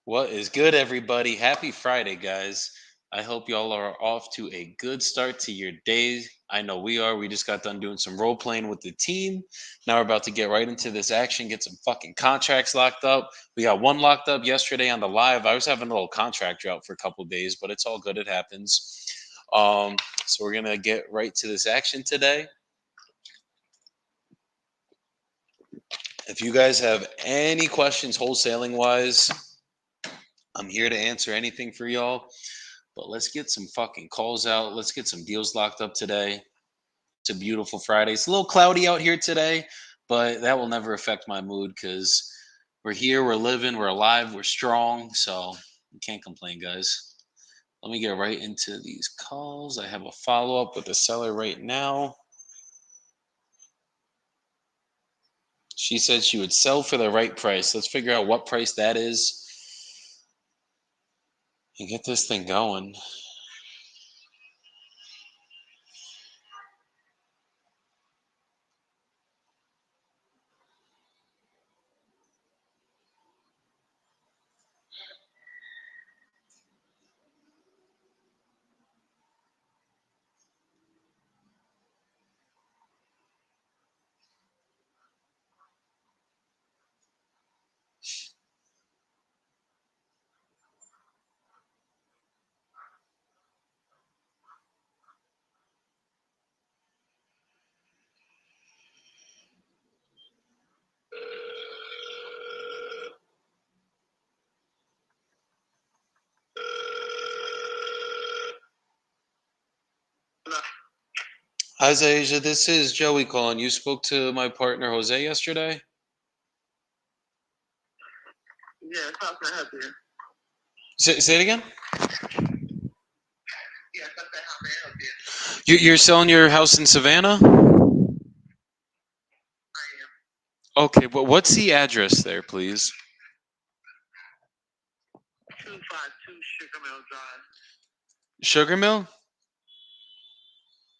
What is good, everybody? Happy Friday, guys. I hope y'all are off to a good start to your day. I know we are. We just got done doing some role playing with the team. Now we're about to get right into this action, get some fucking contracts locked up. We got one locked up yesterday on the live. I was having a little contract drought for a couple days, but it's all good. It happens. Um, so we're going to get right to this action today. If you guys have any questions wholesaling wise, I'm here to answer anything for y'all. But let's get some fucking calls out. Let's get some deals locked up today. It's a beautiful Friday. It's a little cloudy out here today, but that will never affect my mood because we're here, we're living, we're alive, we're strong. So you can't complain, guys. Let me get right into these calls. I have a follow up with the seller right now. She said she would sell for the right price. Let's figure out what price that is and get this thing going. Hi, Zasia. This is Joey calling. You spoke to my partner Jose yesterday. Yes, how can I help you? Say it again. Yes, I said, how may I help you? You're selling your house in Savannah? I am Okay, well, what's the address there, please? 252 Sugar Mill Drive. Sugar Mill?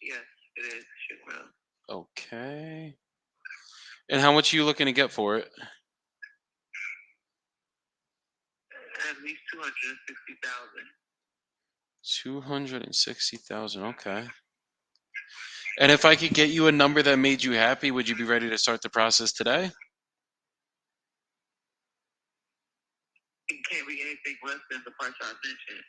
Yes, it is Sugar Mill. Okay. And how much are you looking to get for it? At least 260,000. 260,000. Okay. And if I could get you a number that made you happy, would you be ready to start the process today? It can't be anything less than the price I mentioned.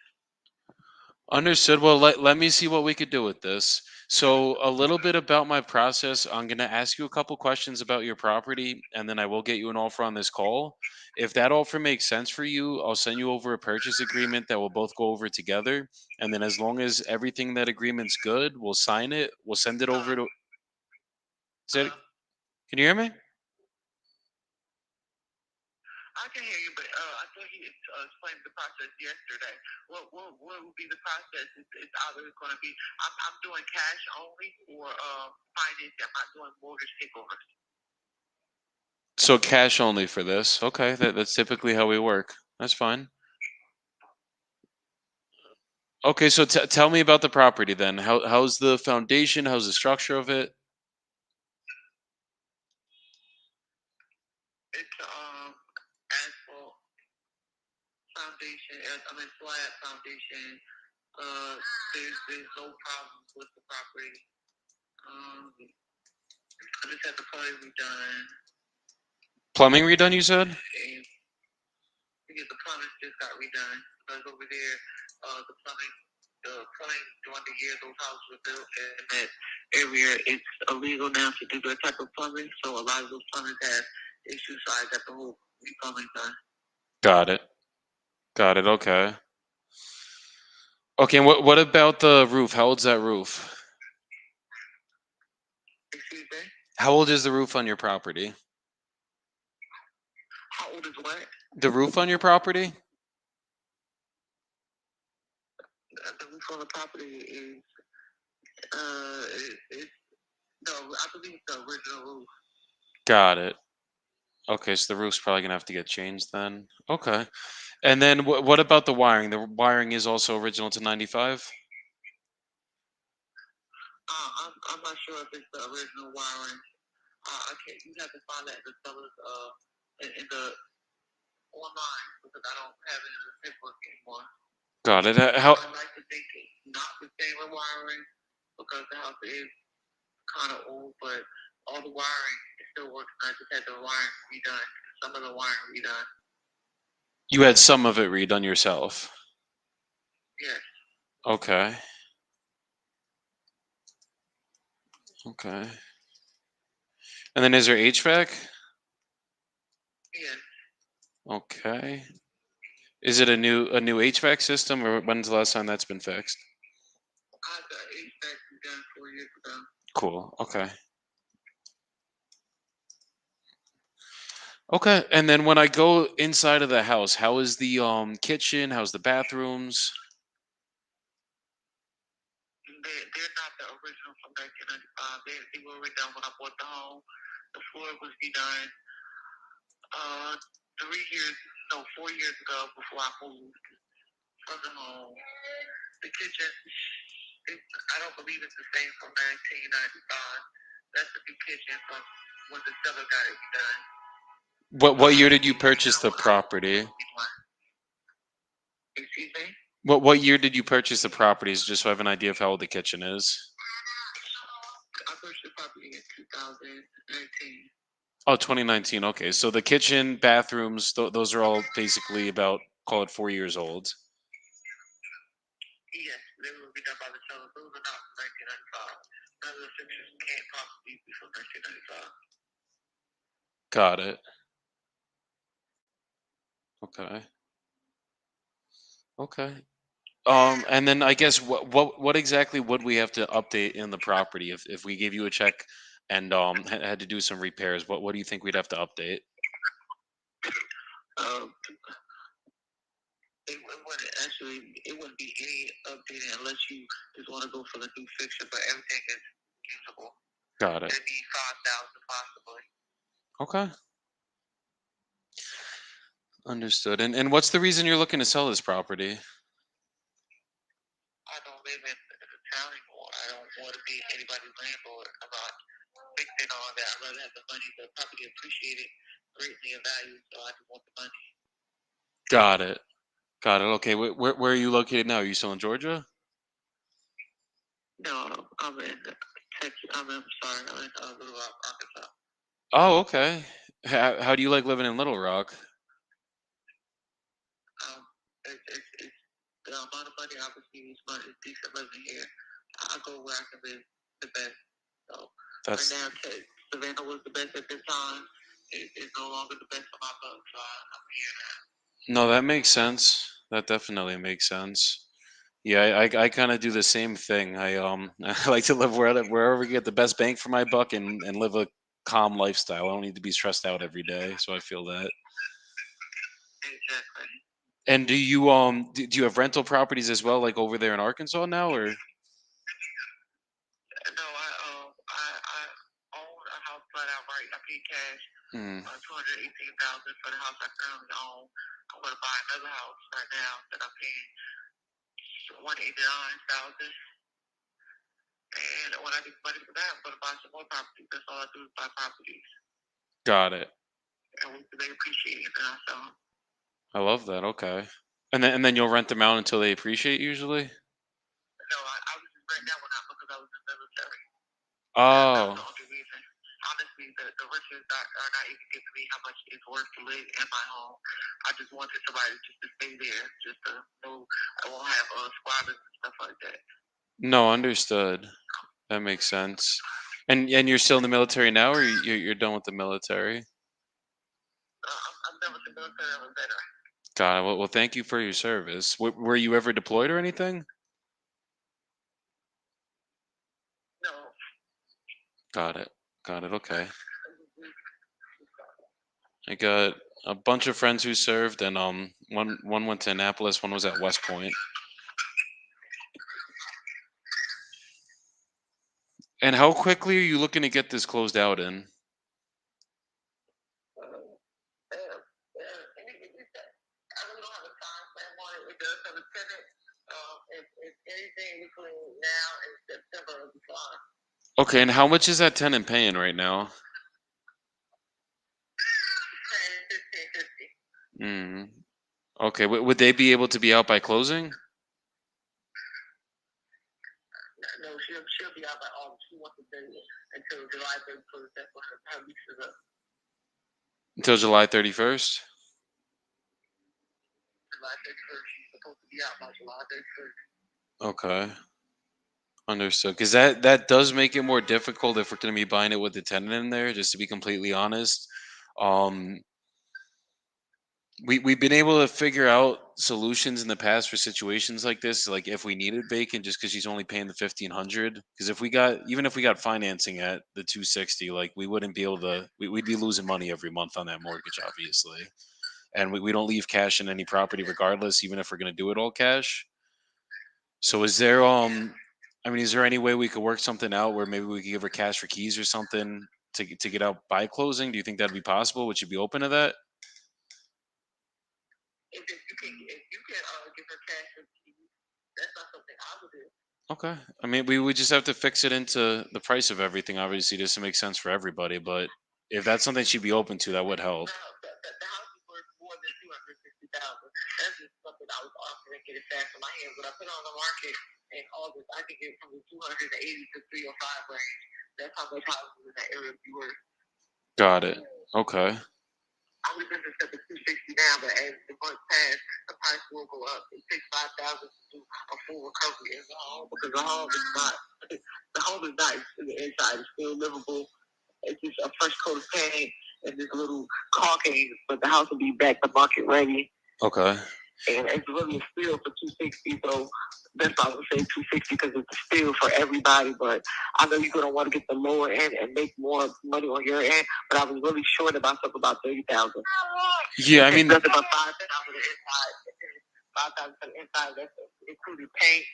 Understood. Well, let me see what we could do with this. So, a little bit about my process. I'm going to ask you a couple questions about your property, and then I will get you an offer on this call. If that offer makes sense for you, I'll send you over a purchase agreement that we'll both go over together. And then, as long as everything in that agreement's good, we'll sign it. We'll send it over to. Uh, Can you hear me? I can hear you, but I thought he explained the process yesterday. What would be the process? It's either going to be I'm doing cash only or financing. I'm not doing mortgage takeovers. So, cash only for this. Okay, that's typically how we work. That's fine. Okay, so tell me about the property then. How's the foundation? How's the structure of it? It's asphalt foundation. I mean slab foundation. There's no problems with the property. I just had the plumbing redone. Plumbing redone, you said? And because the plumbing just got redone. Because over there, the plumbing during the year those houses were built in that area, it's illegal now to do that type of plumbing. So a lot of those plumbers have issues. So I got the whole replumbing done. Got it. Got it. Okay. Okay, and what about the roof? How old's that roof? Excuse me. How old is the roof on your property? How old is what? The roof on your property? The roof on the property is it's no, I believe the original roof. Got it. Okay, so the roof's probably gonna have to get changed then. Okay. And then what about the wiring? The wiring is also original to 95? I'm not sure if it's the original wiring. I can't. You have to find that in the sellers in the online because I don't have it in the network anymore. Got it. How? I like to think it's not the same wiring because the house is kind of old, but all the wiring is still working. I just had the wiring redone. Some of the wiring redone. You had some of it redone yourself. Yes. Okay. Okay. And then is there HVAC? Yes. Okay. Is it a new HVAC system, or when's the last time that's been fixed? I got HVAC done 4 years ago. Cool. Okay. Okay. And then when I go inside of the house, how is the kitchen? How's the bathrooms? They're not the original from 1995. They were redone when I bought the home. The floor was redone 4 years ago before I moved from the home. The kitchen, I don't believe it's the same from 1995. That's the new kitchen from when the seller got it redone. What year did you purchase the property? Excuse me? What year did you purchase the properties? Just so I have an idea of how old the kitchen is. I purchased the property in 2019. Oh, 2019. Okay. So the kitchen, bathrooms, those are all basically about, call it, 4 years old. Yes, they will be done by the seller. Those are not from 1995. None of the fixtures can't possibly be from 1995. Got it. Okay. Okay. And then I guess what exactly would we have to update in the property if we gave you a check and had to do some repairs? What do you think we'd have to update? It wouldn't be any updating unless you just want to go for the new fixture, but everything is usable. Got it. It'd be 5,000 possibly. Okay. Understood. And what's the reason you're looking to sell this property? I don't live in the town anymore. I don't want to be anybody's landlord. I'm not fixing all that. I'd rather have the money. The property appreciated greatly in value, so I just want the money. Got it. Got it. Okay. Where are you located now? Are you still in Georgia? No, I'm in Texas. I'm in Little Rock, Arkansas. Oh, okay. How do you like living in Little Rock? It's the amount of money obviously is money, it's decent living here. I go where I can live the best. So That's right now, Savannah was the best at this time. It's no longer the best for my buck, so I'm here now. No, that makes sense. That definitely makes sense. Yeah, I kind of do the same thing. I like to live wherever we get the best bang for my buck and live a calm lifestyle. I don't need to be stressed out every day, so I feel that. Exactly. And do you have rental properties as well, like over there in Arkansas now, or? No, I own a house flat out right. I paid cash, Hmm. 218,000 for the house I currently own. I'm gonna buy another house right now that I'm paying 189,000. And when I get money for that, I'm gonna buy some more properties. That's all I do is buy properties. Got it. And they appreciate it, and I sell them. I love that. Okay. And then you'll rent them out until they appreciate usually? No, I was just renting that one out because I was in the military. That was Oh. the only reason. Honestly, the renters are not even giving me how much it's worth to live in my home. I just wanted somebody just to stay there, just to know I won't have squatters and stuff like that. No, understood. That makes sense. And you're still in the military now, or you're done with the military? I'm done with the military. I'm a veteran. Got it. Well, thank you for your service. Were you ever deployed or anything? No. Got it. Got it. Okay. I got a bunch of friends who served, and one went to Annapolis, one was at West Point. And how quickly are you looking to get this closed out in? I really don't have a time frame on it. It does have a tenant. If anything between now and September will be fine. Okay, and how much is that tenant paying right now? 10, 15, 50. Okay, would they be able to be out by closing? No, she'll be out by August. She wants to stay until July 31st. That's when her lease is up. Until July 31st? July 31st. She's supposed to be out by July 31st. Okay. Understood. Because that does make it more difficult if we're going to be buying it with the tenant in there. Just to be completely honest, um, we've been able to figure out solutions in the past for situations like this. Like if we needed vacant, just because she's only paying the 1,500. Because if we got financing at the 260, like we wouldn't be able to. We'd be losing money every month on that mortgage, obviously. And we don't leave cash in any property regardless, even if we're going to do it all cash. So is there any way we could work something out where maybe we could give her cash for keys or something to get out by closing? Do you think that'd be possible? Would you be open to that? If you can give her cash for keys, that's not something I would do. Okay. I mean, we would just have to fix it into the price of everything, obviously, just to make sense for everybody. But if that's something she'd be open to, that would help. No, the house is worth more than 260,000. That's just something I was offering to get it back in my hands. When I put it on the market in August, I could get from the 280 to 305 range. That's how much houses in that area be worth. Got it. Okay. I was in the 260 now, but as the months pass, the price will go up. It takes 5,000 to do a full recovery in the home because the home is not. The home is nice in the inside. It's still livable. It's just a fresh coat of paint and this little caulking, but the house will be back to market ready. Okay. And it's really a steal for 260. So that's why I would say 260 because it's a steal for everybody. But I know you're gonna want to get the lower end and make more money on your end. But I was really short about something about 30,000. Yeah, I mean, that's about 5,000 inside. 5,000 for the inside. That's including paint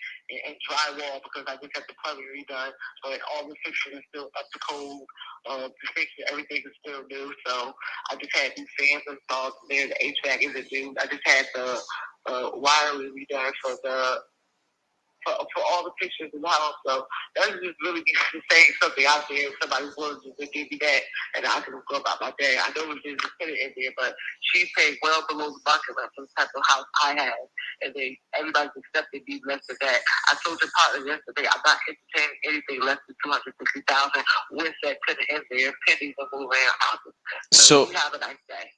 and drywall because I just had the plumbing redone. But all the fixtures are still up to code. The fixture, everything is still new. So I just had new fans installed there. The HVAC isn't new. I just had the wiring redone for all the pictures in the house. So that's just really saying something out there. Somebody's willing to give me that, and I can go about my day. I know it's just put it in there, but she paid well below the market rent for the type of house I have, and then everybody's accepted me less than that. I told your partner yesterday I'm not entertaining anything less than 260,000 with that tenant in there, pending the move in houses. So you have a nice day.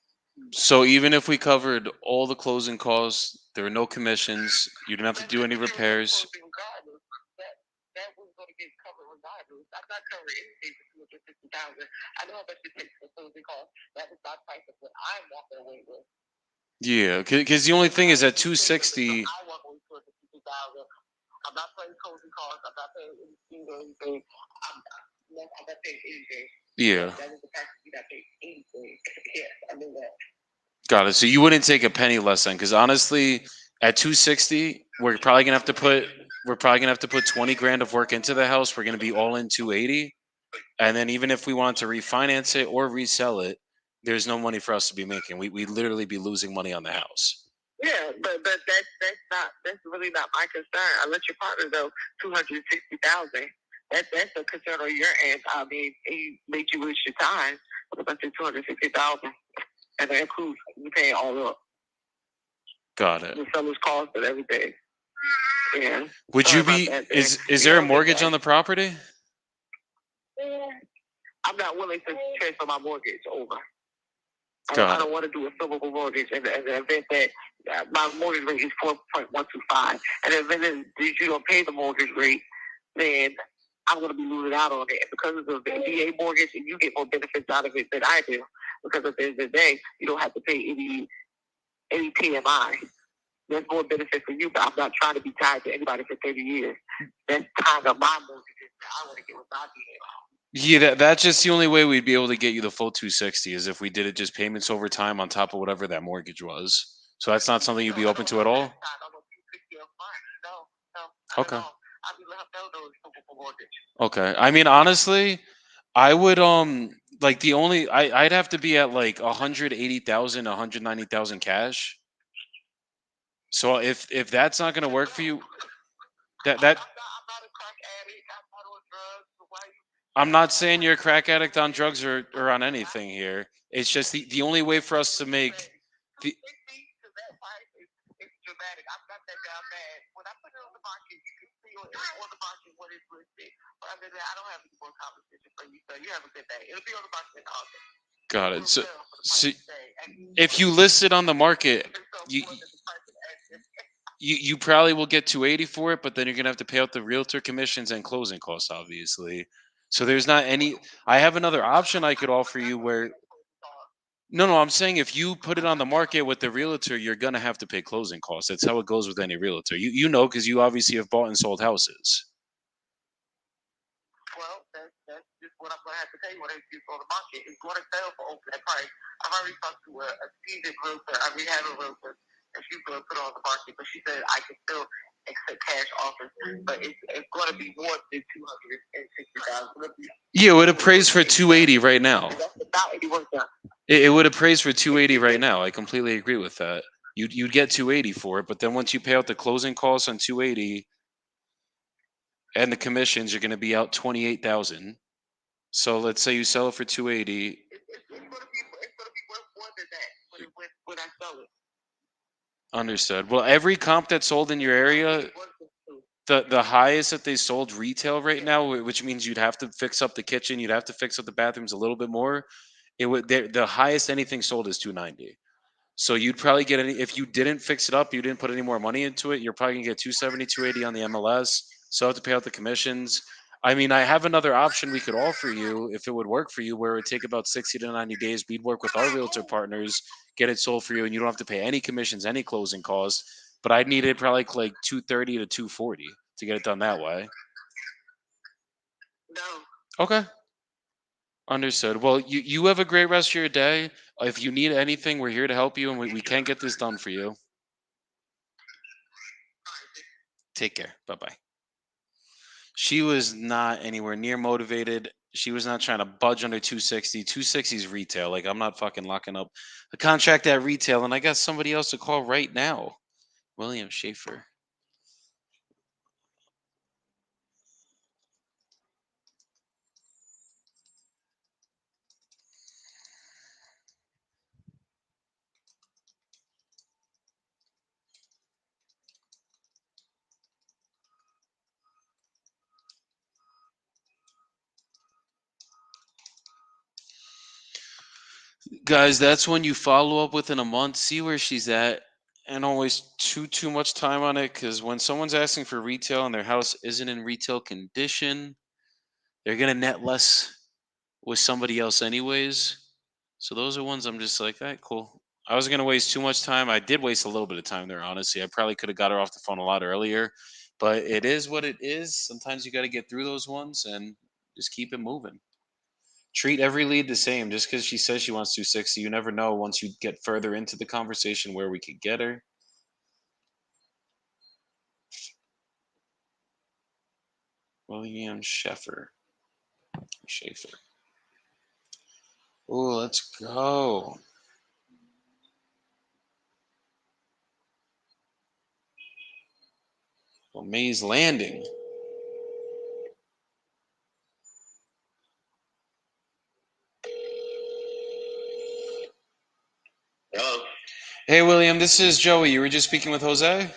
So even if we covered all the closing costs, there were no commissions, you didn't have to do any repairs. That was going to get covered regardless. I'm not covering anything for 260,000. I know how much it takes for closing costs. That is not price of what I'm walking away with. Yeah, because the only thing is at 260. I walk away with 260,000. I'm not paying closing costs. I'm not paying anything. I'm not paying anything. Yeah. That is the fact that you not paying anything. Yes, I know that. Got it. So you wouldn't take a penny less then, because honestly, at 260, we're probably gonna have to put 20 grand of work into the house. We're gonna be all in 280, and then even if we want to refinance it or resell it, there's no money for us to be making. We'd literally be losing money on the house. Yeah, but that's really not my concern. I let your partner know 260,000. That's a concern on your end. I mean, he made you waste your time. But I said 260,000, and that includes you paying all up. Got it. The seller's cost and everything. Yeah. Would you be? Is there a mortgage on the property? I'm not willing to transfer my mortgage over. I don't want to do a silver mortgage in the event that my mortgage rate is 4.125. And in the event that you don't pay the mortgage rate, then I'm going to be losing out on it. And because of the VA mortgage, you get more benefits out of it than I do. Because at the end of the day, you don't have to pay any PMI. There's more benefit for you, but I'm not trying to be tied to anybody for 30 years. That's kind of my mortgage. I want to get with my VA. Yeah, that's just the only way we'd be able to get you the full 260 is if we did it just payments over time on top of whatever that mortgage was. So that's not something you'd be open to at all? Okay. Okay. I mean, honestly, I would like I'd have to be at like 180,000, 190,000 cash. So if that's not gonna work for you, that I'm not a crack addict. I'm not on drugs. Why I'm not saying you're a crack addict on drugs or on anything here. It's just the only way for us to make the automatic. I've got that down bad. When I put it on the market, you can see on the market what it's listed. But other than that, I don't have any more competition for you. So you have a good day. It'll be on the market in August. Got it. So if you list it on the market, you probably will get 280 for it, but then you're gonna have to pay out the realtor commissions and closing costs, obviously. So there's not any. I have another option I could offer you where. No, I'm saying if you put it on the market with the realtor, you're gonna have to pay closing costs. That's how it goes with any realtor. You know because you obviously have bought and sold houses. Well, that's just what I'm going to have to tell you when it's on the market. It's going to sell for over that price. I've already talked to a seasoned realtor. I already have a realtor, and she's going to put it on the market. But she said I can still accept cash offers, but it's going to be more than $260,000. Yeah, it would appraise for 280 right now. That's about any work done. It would appraise for 280 right now. I completely agree with that. You'd get 280 for it, but then once you pay out the closing costs on 280 and the commissions, you're going to be out 28,000. So let's say you sell it for 280. It's going to be worth more than that when I sell it. Understood. Well, every comp that's sold in your area, the highest that they sold retail right now, which means you'd have to fix up the kitchen, you'd have to fix up the bathrooms a little bit more. It would the highest anything sold is 290. So you'd probably get any if you didn't fix it up, you didn't put any more money into it, you're probably gonna get 270, 280 on the MLS. So have to pay out the commissions. I mean, I have another option we could offer you if it would work for you, where it would take about 60 to 90 days. We'd work with our realtor partners, get it sold for you, and you don't have to pay any commissions, any closing costs. But I'd need it probably like 230 to 240 to get it done that way. No. Okay. Understood. Well, you have a great rest of your day. If you need anything, we're here to help you, and we can get this done for you. Take care. Bye bye. She was not anywhere near motivated. She was not trying to budge under 260. 260 is retail. Like, I'm not fucking locking up a contract at retail, and I got somebody else to call right now. William Schaefer. Guys, that's when you follow up within a month, see where she's at, and don't waste too much time on it. Because when someone's asking for retail and their house isn't in retail condition, they're gonna net less with somebody else anyways. So those are ones I'm just like, all right, cool. I was gonna waste too much time. I did waste a little bit of time there, honestly. I probably could have got her off the phone a lot earlier, but it is what it is. Sometimes you got to get through those ones and just keep it moving. Treat every lead the same. Just because she says she wants 260, you never know once you get further into the conversation where we could get her. William Schaefer. Schaefer. Oh, let's go. Well, Mays Landing. Hello. Hey, William. This is Joey. You were just speaking with Jose.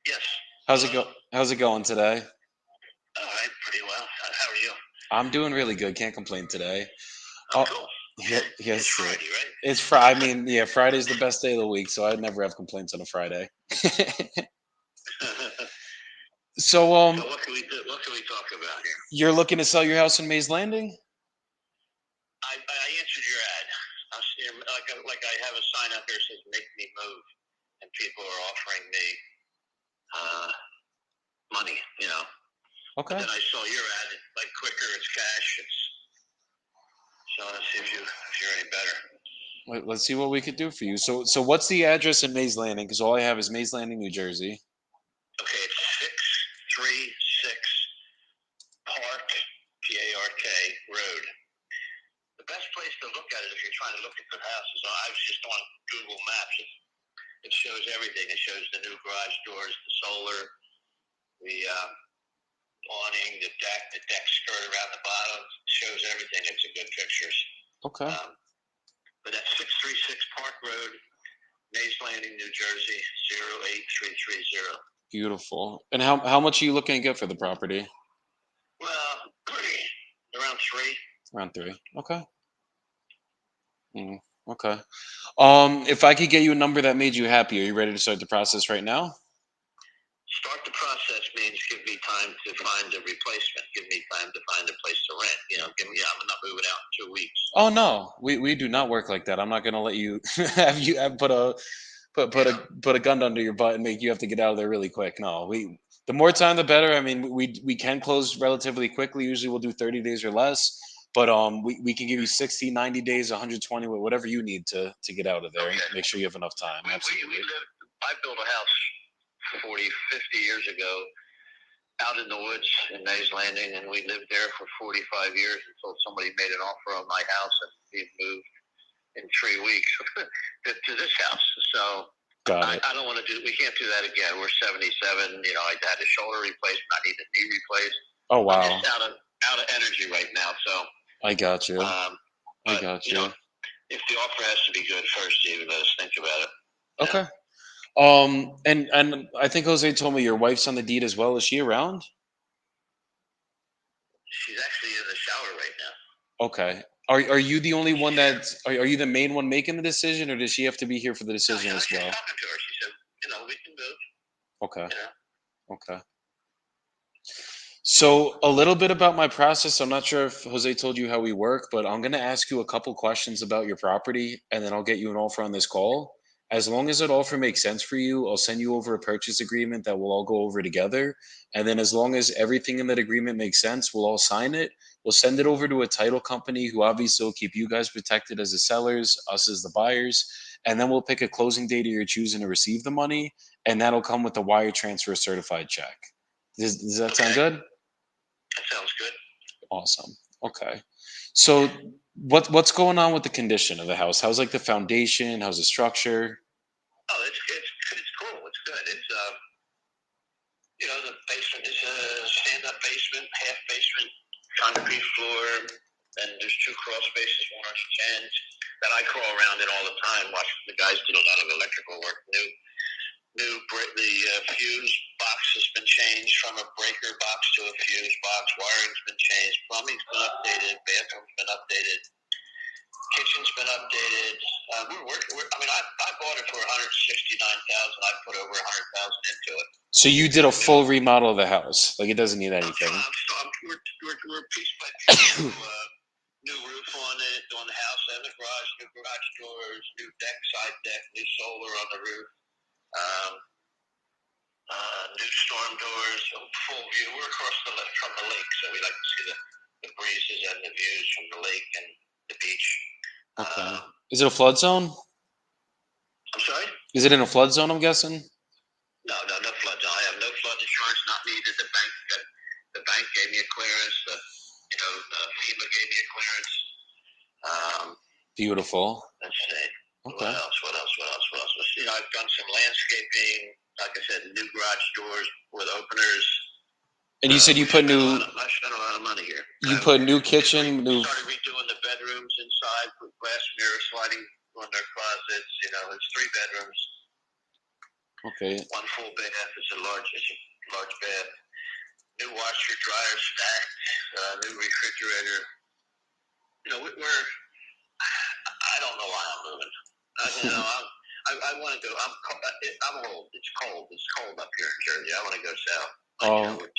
Yes. How's it go? How's it going today? All right, pretty well. How are you? I'm doing really good. Can't complain today. Oh, cool. Yeah, yes, It's Friday, right? It's Friday. I mean, yeah, Friday's the best day of the week, so I'd never have complaints on a Friday. So, So what can we do? What can we talk about here? You're looking to sell your house in Mays Landing? I answered your ad. Like I have a sign up there that says "Make me move," and people are offering me money. You know. Okay. And then I saw your ad. It's like quicker. It's cash. So let's see if you're any better. Let's see what we could do for you. So what's the address in Mays Landing? Because all I have is Mays Landing, New Jersey. Okay, it's 636 Park, Park Road. The best place to look at it if you're trying to look at the houses, I was just on Google Maps. It shows everything. It shows the new garage doors, the solar, the awning, the deck skirt around the bottom. It shows everything. It's a good pictures. Okay. But that's 636 Park Road, Mays Landing, New Jersey, 08330. Beautiful. And how much are you looking to get for the property? Well, around 3. Around 3. Okay. Mm, okay. If I could get you a number that made you happy, are you ready to start the process right now? Start the process means give me time to find a replacement. Give me time to find a place to rent. Give me. I'm not moving out in 2 weeks. Oh no, we do not work like that. I'm not gonna let you have put a gun under your butt and make you have to get out of there really quick. No, we the more time the better. I mean, we can close relatively quickly. Usually we'll do 30 days or less, but we can give you 60, 90 days, 120, whatever you need to get out of there. Okay. Make sure you have enough time. Absolutely. I built a house 40, 50 years ago out in the woods in Mays Landing, and we lived there for 45 years until somebody made an offer on my house, and we moved in 3 weeks to this house. So Got it. I don't want to do. We can't do that again. We're 77. I had a shoulder replacement. I need a knee replaced. Oh wow. I'm just out of energy right now. So I got you. I but, got you. If the offer has to be good first, Steve, let us think about it. Okay. And I think Jose told me your wife's on the deed as well. Is she around? She's actually in the shower right now. Okay. Are you the only one are you the main one making the decision, or does she have to be here for the decision as well? I was talking to her. She said, we can move. Okay. Okay. So a little bit about my process. I'm not sure if Jose told you how we work, but I'm going to ask you a couple questions about your property, and then I'll get you an offer on this call. As long as that offer makes sense for you, I'll send you over a purchase agreement that we'll all go over together. And then as long as everything in that agreement makes sense, we'll all sign it. We'll send it over to a title company who obviously will keep you guys protected as the sellers, us as the buyers. And then we'll pick a closing date of your choosing to receive the money. And that'll come with the wire transfer certified check. Does that sound good? That sounds good. Awesome. Okay. So what's going on with the condition of the house? How's like the foundation? How's the structure? Oh, it's cool. It's good. It's the basement is a stand-up basement, half basement, concrete floor, and there's 2 crawl spaces, one on each end. That I crawl around in all the time. Watch the guys do a lot of electrical work. The fuse box has been changed from a breaker box to a fuse box. Wiring's been changed. Plumbing's been updated. Bathroom's been updated. Kitchen's been updated. We're working. I bought it for $169,000. I put over $100,000 into it. So you did a full remodel of the house. Like it doesn't need anything. We're piece by piece. New roof on it, on the house and the garage. New garage doors. New deck, side deck. New solar on the roof. New storm doors. Full view. We're across from the lake, so we like to see the breezes and the views from the lake and the beach. Okay. Is it a flood zone? I'm sorry? Is it in a flood zone, I'm guessing? No flood zone. I have no flood insurance, not needed. The bank gave me a clearance. FEMA gave me a clearance. Beautiful. Let's see. Okay. What else? I've done some landscaping. Like I said, new garage doors with openers. And you said you put new. I spent a lot of money here. You put new kitchen, new. Started redoing the bedrooms inside with glass mirrors sliding on their closets. It's 3 bedrooms. Okay. 1 full bath. It's a large bath. New washer, dryer stacked. New refrigerator. I don't know why I'm moving. I want to go. I'm old. It's cold. It's cold up here in Jersey. I want to go south. We're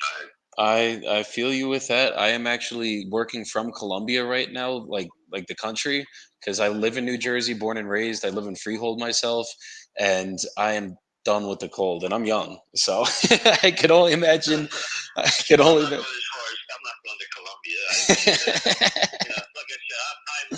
tired. I feel you with that. I am actually working from Columbia right now, like the country, because I live in New Jersey, born and raised. I live in Freehold myself, and I am done with the cold. And I'm young, so I could only imagine. I could only. I'm not going to Columbia. Like I said, I'm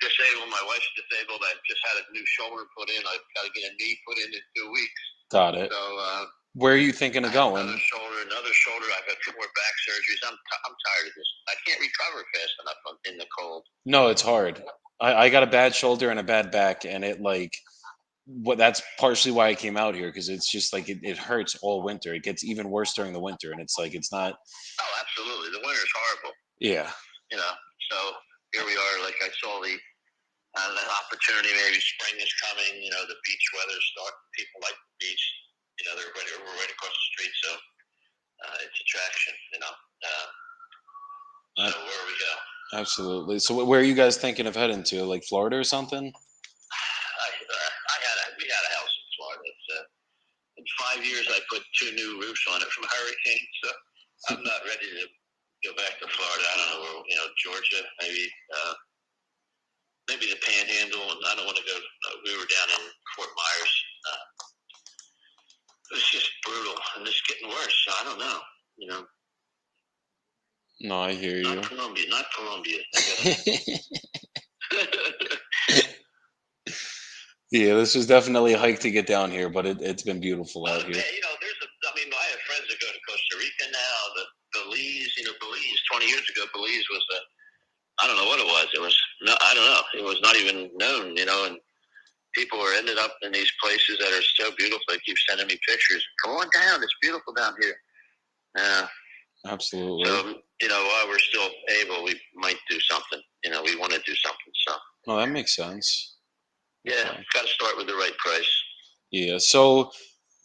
disabled. My wife's disabled. I just had a new shoulder put in. I've got to get a knee put in 2 weeks. Got it. So. Where are you thinking of going? Another shoulder. I've had 4 back surgeries. I'm tired of this. I can't recover fast enough in the cold. No, it's hard. I got a bad shoulder and a bad back, and that's partially why I came out here, because it's just like it hurts all winter. It gets even worse during the winter, and it's not. Oh, absolutely. The winter's horrible. Yeah. So here we are. Like I saw an opportunity. Maybe spring is coming. You know, the beach weather's starting. People like the beach. You know, we're right across the street, so it's attraction. You know, so where we go. Absolutely. So where are you guys thinking of heading to? Like Florida or something? We had a house in Florida. In 5 years, I put 2 new roofs on it from hurricanes. So I'm not ready to go back to Florida. I don't know where. You know, Georgia, maybe the Panhandle. And I don't want to go. We were down in Fort Myers. It's just brutal, and it's getting worse. So I don't know. You know. No, I hear you. Not Columbia. Yeah, this was definitely a hike to get down here, but it's been beautiful out here. You know, I have friends that go to Costa Rica now. Belize, you know, Belize. 20 years ago, Belize was I don't know what it was. I don't know. It was not even known, you know, and people are ended up in these places that are so beautiful. They keep sending me pictures. Come on down. It's beautiful down here. Yeah. Absolutely. So, you know, while we're still able, we might do something. You know, we want to do something. So. No, that makes sense. Yeah, got to start with the right price. Yeah. So,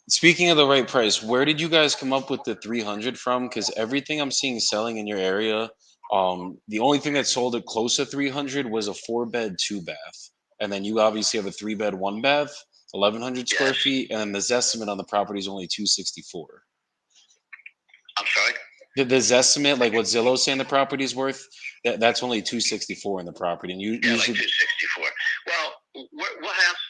speaking of the right price, where did you guys come up with the 300 from? Because everything I'm seeing selling in your area, the only thing that sold it close to 300 was a 4-bed, 2-bath, and then you obviously have a 3-bed, 1-bath, 1,100 square feet, and then the Zestimate on the property is only 264. I'm sorry. The Zestimate, like what Zillow's saying the property is worth, that's only 264 in the property, and you usually like 264. Well, what house?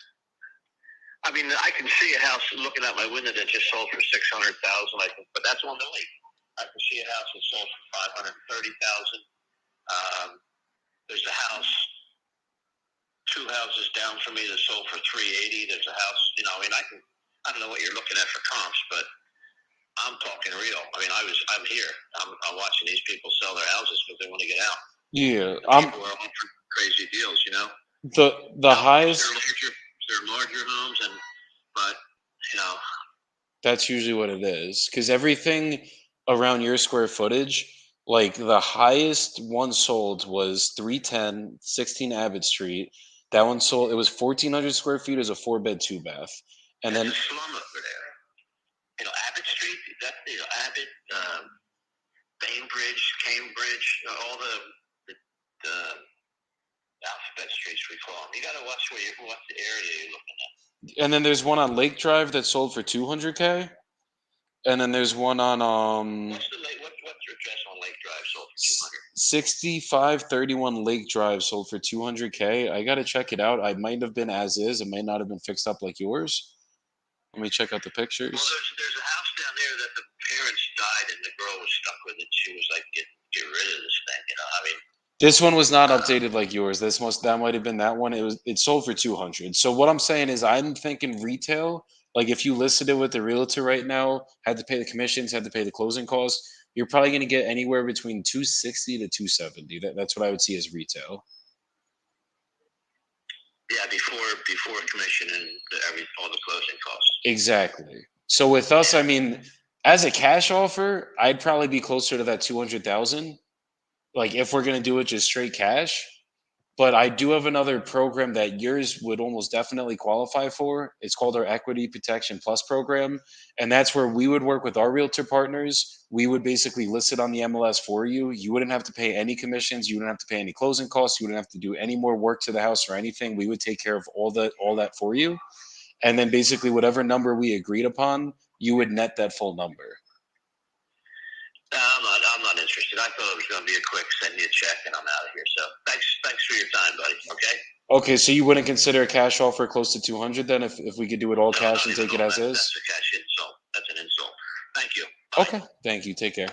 I mean, I can see a house looking out my window that just sold for 600,000. I think, but that's on the lake. I can see a house that sold for 530,000. There's a house 2 houses down from me that sold for 380. There's a house, you know. I mean, I don't know what you're looking at for comps, but I'm talking real. I mean, I'm here. I'm watching these people sell their houses because they want to get out. Yeah, people are offering crazy deals, you know. The highest. They're larger homes, but you know. That's usually what it is, because everything around your square footage, like the highest one sold was 310, 16 Abbott Street. That one sold. It was 1,400 square feet as a 4-bed, 2-bath, and then a slum over there. You know, Abbott Street. That Abbott, Bainbridge, Cambridge, all the alphabet streets we call them. You got to watch what the area you're looking at. And then there's one on Lake Drive that sold for 200K, and then there's one on What's your address on Lake Drive sold for 200? 6531 Lake Drive sold for 200K. I gotta check it out. I might have been as is. It might not have been fixed up like yours. Let me check out the pictures. Well, there's a house down there that the parents died and the girl was stuck with it. She was like, get rid of this thing, you know. I mean, this one was not updated like yours. That might have been that one. It sold for 200. So what I'm saying is I'm thinking retail. Like if you listed it with the realtor right now, had to pay the commissions, had to pay the closing costs, you're probably going to get anywhere between 260 to 270. That's what I would see as retail. Yeah, before commission and all the closing costs. Exactly. So with us, I mean, as a cash offer, I'd probably be closer to that 200,000. Like if we're gonna do it just straight cash. But I do have another program that yours would almost definitely qualify for. It's called our Equity Protection Plus program. And that's where we would work with our realtor partners. We would basically list it on the MLS for you. You wouldn't have to pay any commissions. You wouldn't have to pay any closing costs. You wouldn't have to do any more work to the house or anything. We would take care of all that for you. And then basically whatever number we agreed upon, you would net that full number. No, I'm not interested. I thought it was going to be a quick send you a check and I'm out of here. So thanks for your time, buddy. Okay. Okay, so you wouldn't consider a cash offer close to 200 then if we could do it all cash and take it as is? That's a cash insult. That's an insult. Thank you. Bye. Okay, thank you. Take care.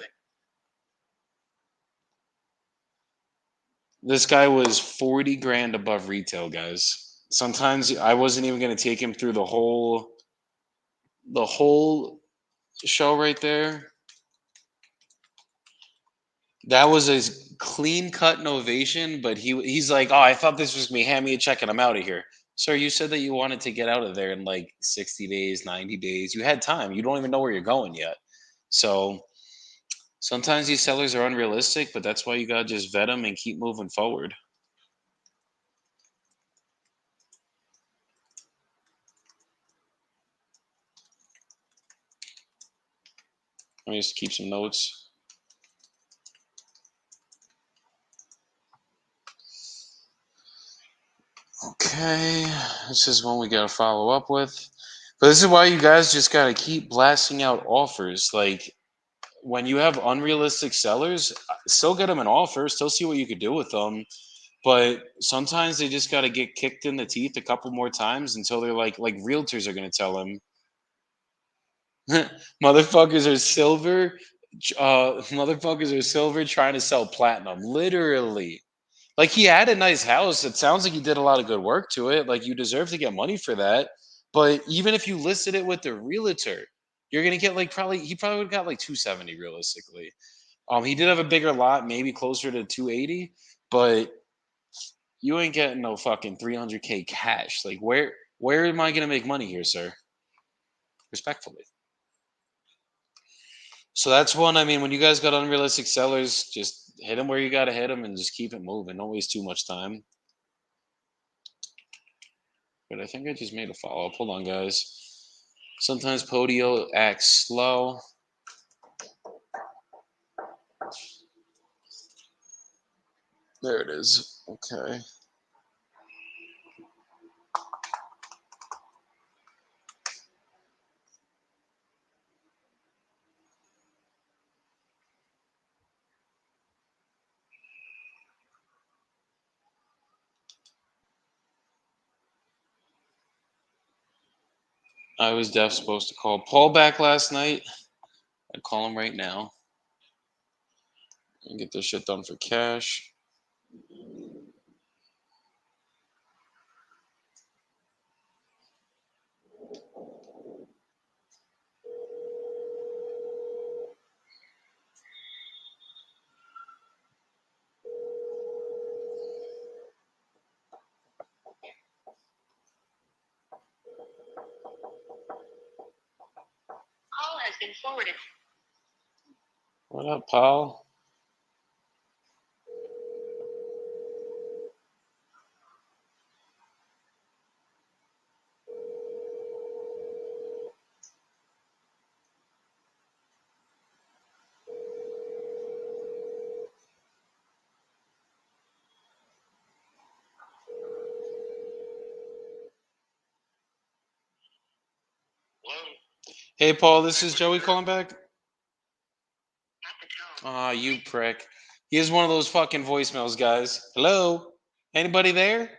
This guy was 40 grand above retail, guys. Sometimes I wasn't even going to take him through the whole show right there. That was a clean cut novation, but he's like, oh, I thought this was me. Hand me a check and I'm out of here. Sir, you said that you wanted to get out of there in like 60 days, 90 days. You had time. You don't even know where you're going yet. So sometimes these sellers are unrealistic, but that's why you got to just vet them and keep moving forward. Let me just keep some notes. Okay, this is one we got to follow up with. But this is why you guys just got to keep blasting out offers. Like, when you have unrealistic sellers, still get them an offer, still see what you could do with them. But sometimes they just got to get kicked in the teeth a couple more times until they're like realtors are going to tell them, motherfuckers are silver, motherfuckers are silver trying to sell platinum. Literally. Like, he had a nice house. It sounds like he did a lot of good work to it. Like, you deserve to get money for that. But even if you listed it with the realtor, you're gonna get like he probably would have got like 270 realistically. He did have a bigger lot, maybe closer to 280, but you ain't getting no fucking 300K cash. Like, where am I gonna make money here, sir? Respectfully. So that's one. I mean, when you guys got unrealistic sellers, just hit them where you gotta hit them and just keep it moving. Don't waste too much time. But I think I just made a follow up. Hold on, guys. Sometimes Podio acts slow. There it is. Okay. I was supposed to call Paul back last night. I'd call him right now and get this shit done for cash. Call has been forwarded. What up, Paul? Hello? Hey, Paul, this is Joey calling back. At the tone. Ah, you prick. He is one of those fucking voicemails, guys. Hello? Anybody there?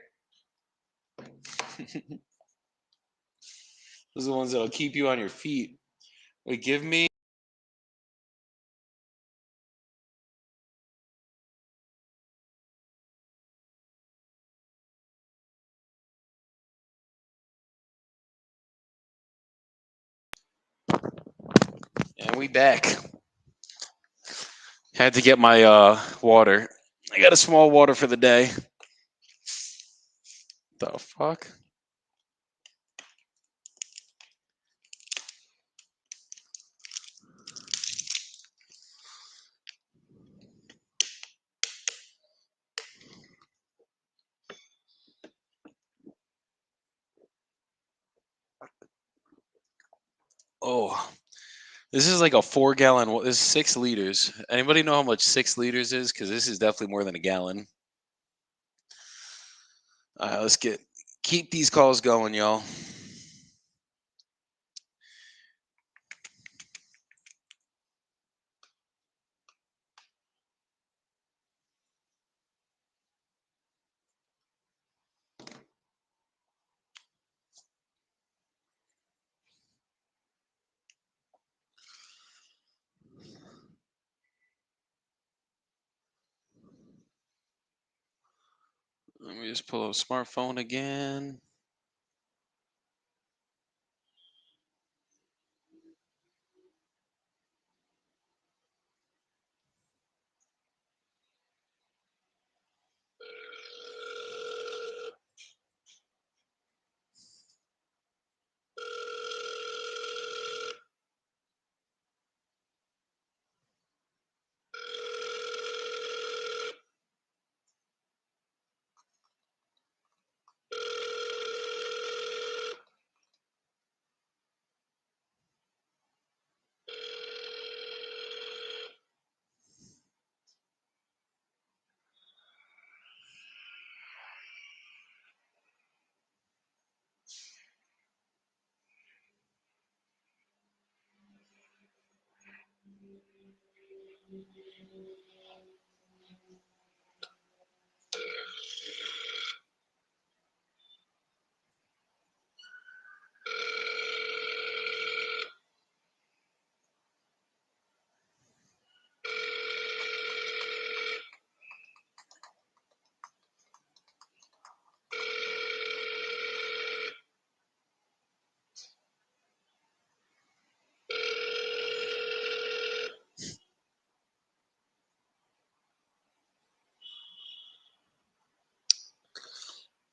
Those are the ones that'll keep you on your feet. Wait, give me. And we back. Had to get my water. I got a small water for the day. The fuck? Oh, this is like a 4 gallon. This is 6 liters. Anybody know how much 6 liters is? Because this is definitely more than a gallon. All right, let's keep these calls going, y'all. Let me just pull up smartphone again.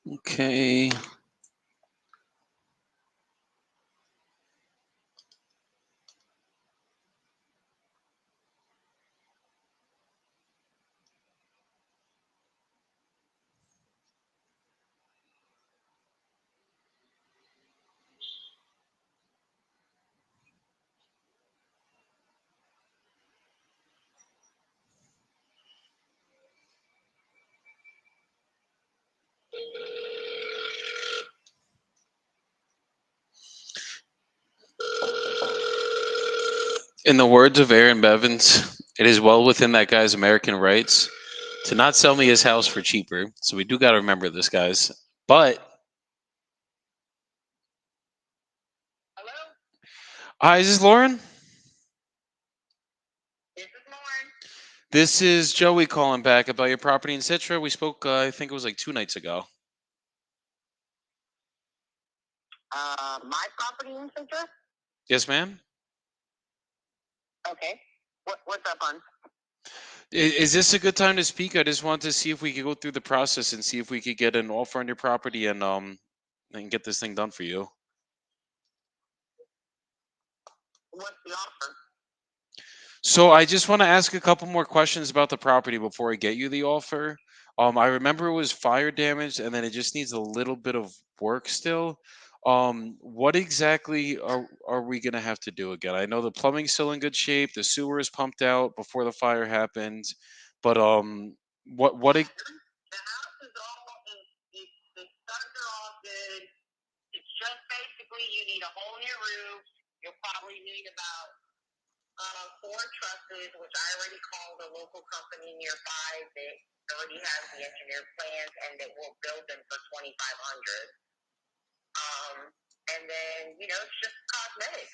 Okay. In the words of Aaron Bevins, it is well within that guy's American rights to not sell me his house for cheaper. So we do got to remember this, guys. But Hello? hi, is this Lauren? This is Lauren. This is Joey calling back about your property in Citra. We spoke, I think it was like 2 nights ago. My property in Central? Yes, ma'am. Okay. What's up, hon? Is this a good time to speak? I just wanted to see if we could go through the process and see if we could get an offer on your property and get this thing done for you. What's the offer? So I just want to ask a couple more questions about the property before I get you the offer. I remember it was fire damage, and then it just needs a little bit of work still. What exactly are we gonna have to do again? I know the plumbing's still in good shape. The sewer is pumped out before the fire happened, but what? The house is all, the studs are all good. It's just basically you need a whole new roof. You'll probably need about 4 trusses, which I already called a local company nearby that already has the engineer plans and that will build them for $2,500. And then, it's just cosmetic,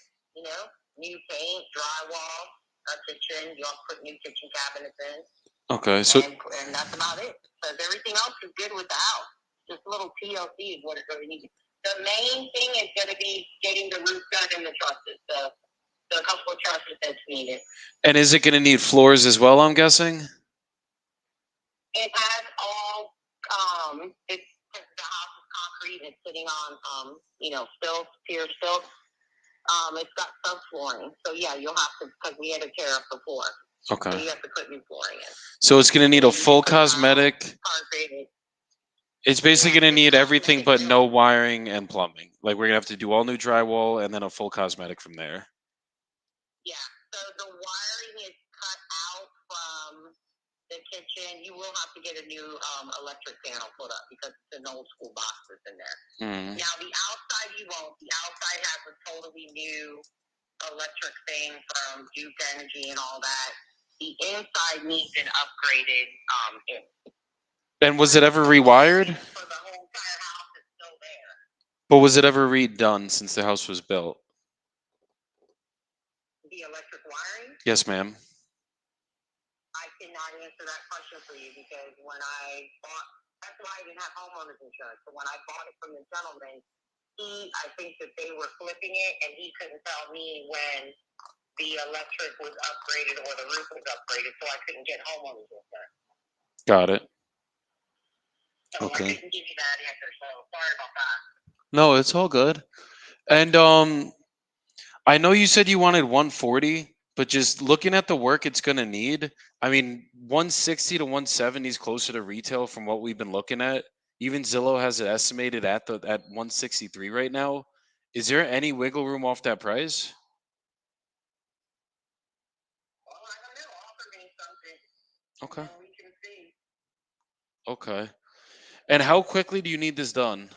new paint, drywall, a kitchen. You'll put new kitchen cabinets in. Okay, so And that's about it. Because everything else is good with the house. Just a little TLC is what it really needs. The main thing is going to be getting the roof done and the trusses. The couple of trusses that's needed. and is it gonna need floors as well? I'm guessing. It has all, it's, cause the house is concrete and it's sitting on, stilts, pier stilts. It's got subflooring. So yeah, you'll have to, because we had to tear up the floor. So Okay. you have to put new flooring in. So it's gonna need a full cosmetic. Concrete. It's basically gonna need everything but no wiring and plumbing. Like we're gonna have to do all new drywall and then a full cosmetic from there. Yeah. So the wiring is cut out from the kitchen. You will have to get a new electric panel put up because it's an old school box that's in there. Mm. Now the outside you won't. The outside has a totally new electric thing from Duke Energy and all that. The inside needs an upgraded And was it ever rewired? For the whole entire house is still there. But was it ever redone since the house was built? The electric wiring? Yes, ma'am. I cannot answer that question for you because when I bought, that's why I didn't have homeowners insurance. So when I bought it from the gentleman, I think that they were flipping it and he couldn't tell me when the electric was upgraded or the roof was upgraded, so I couldn't get homeowners insurance. Got it. So Okay. I couldn't give you that answer, so sorry about that. No, it's all good. And I know you said you wanted 140, but just looking at the work it's gonna need, I mean, 160 to 170 is closer to retail from what we've been looking at. Even Zillow has it estimated at 163 right now. Is there any wiggle room off that price? Well, I don't know. Offer me something. Okay. And we can see. Okay. And how quickly do you need this done?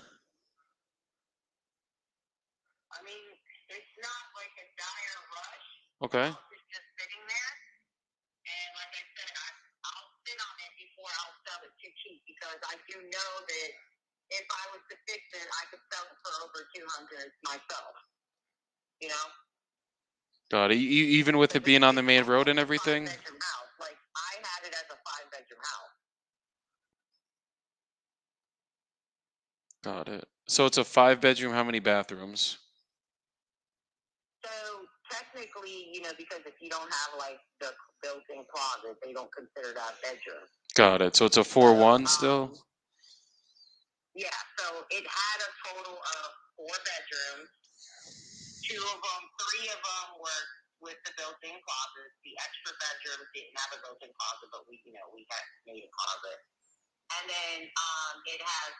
I mean, it's not like a dire rush. Okay. It's just sitting there. cheap because I do know that if I was to fix it, I could sell it for over 200 myself. You know. Got it. Even with it being on the main road and everything. 5-bedroom house. Like I had it as a 5-bedroom house. Got it. So it's a 5-bedroom. How many bathrooms? So technically, you know, because if you don't have like the built-in closet, they don't consider that bedroom. Got it. So it's a 4-1 still. Yeah. So it had a total of 4 bedrooms. 3 of them were with the built-in closet. The extra bedroom didn't have a built-in closet, but we had made a closet. And then it has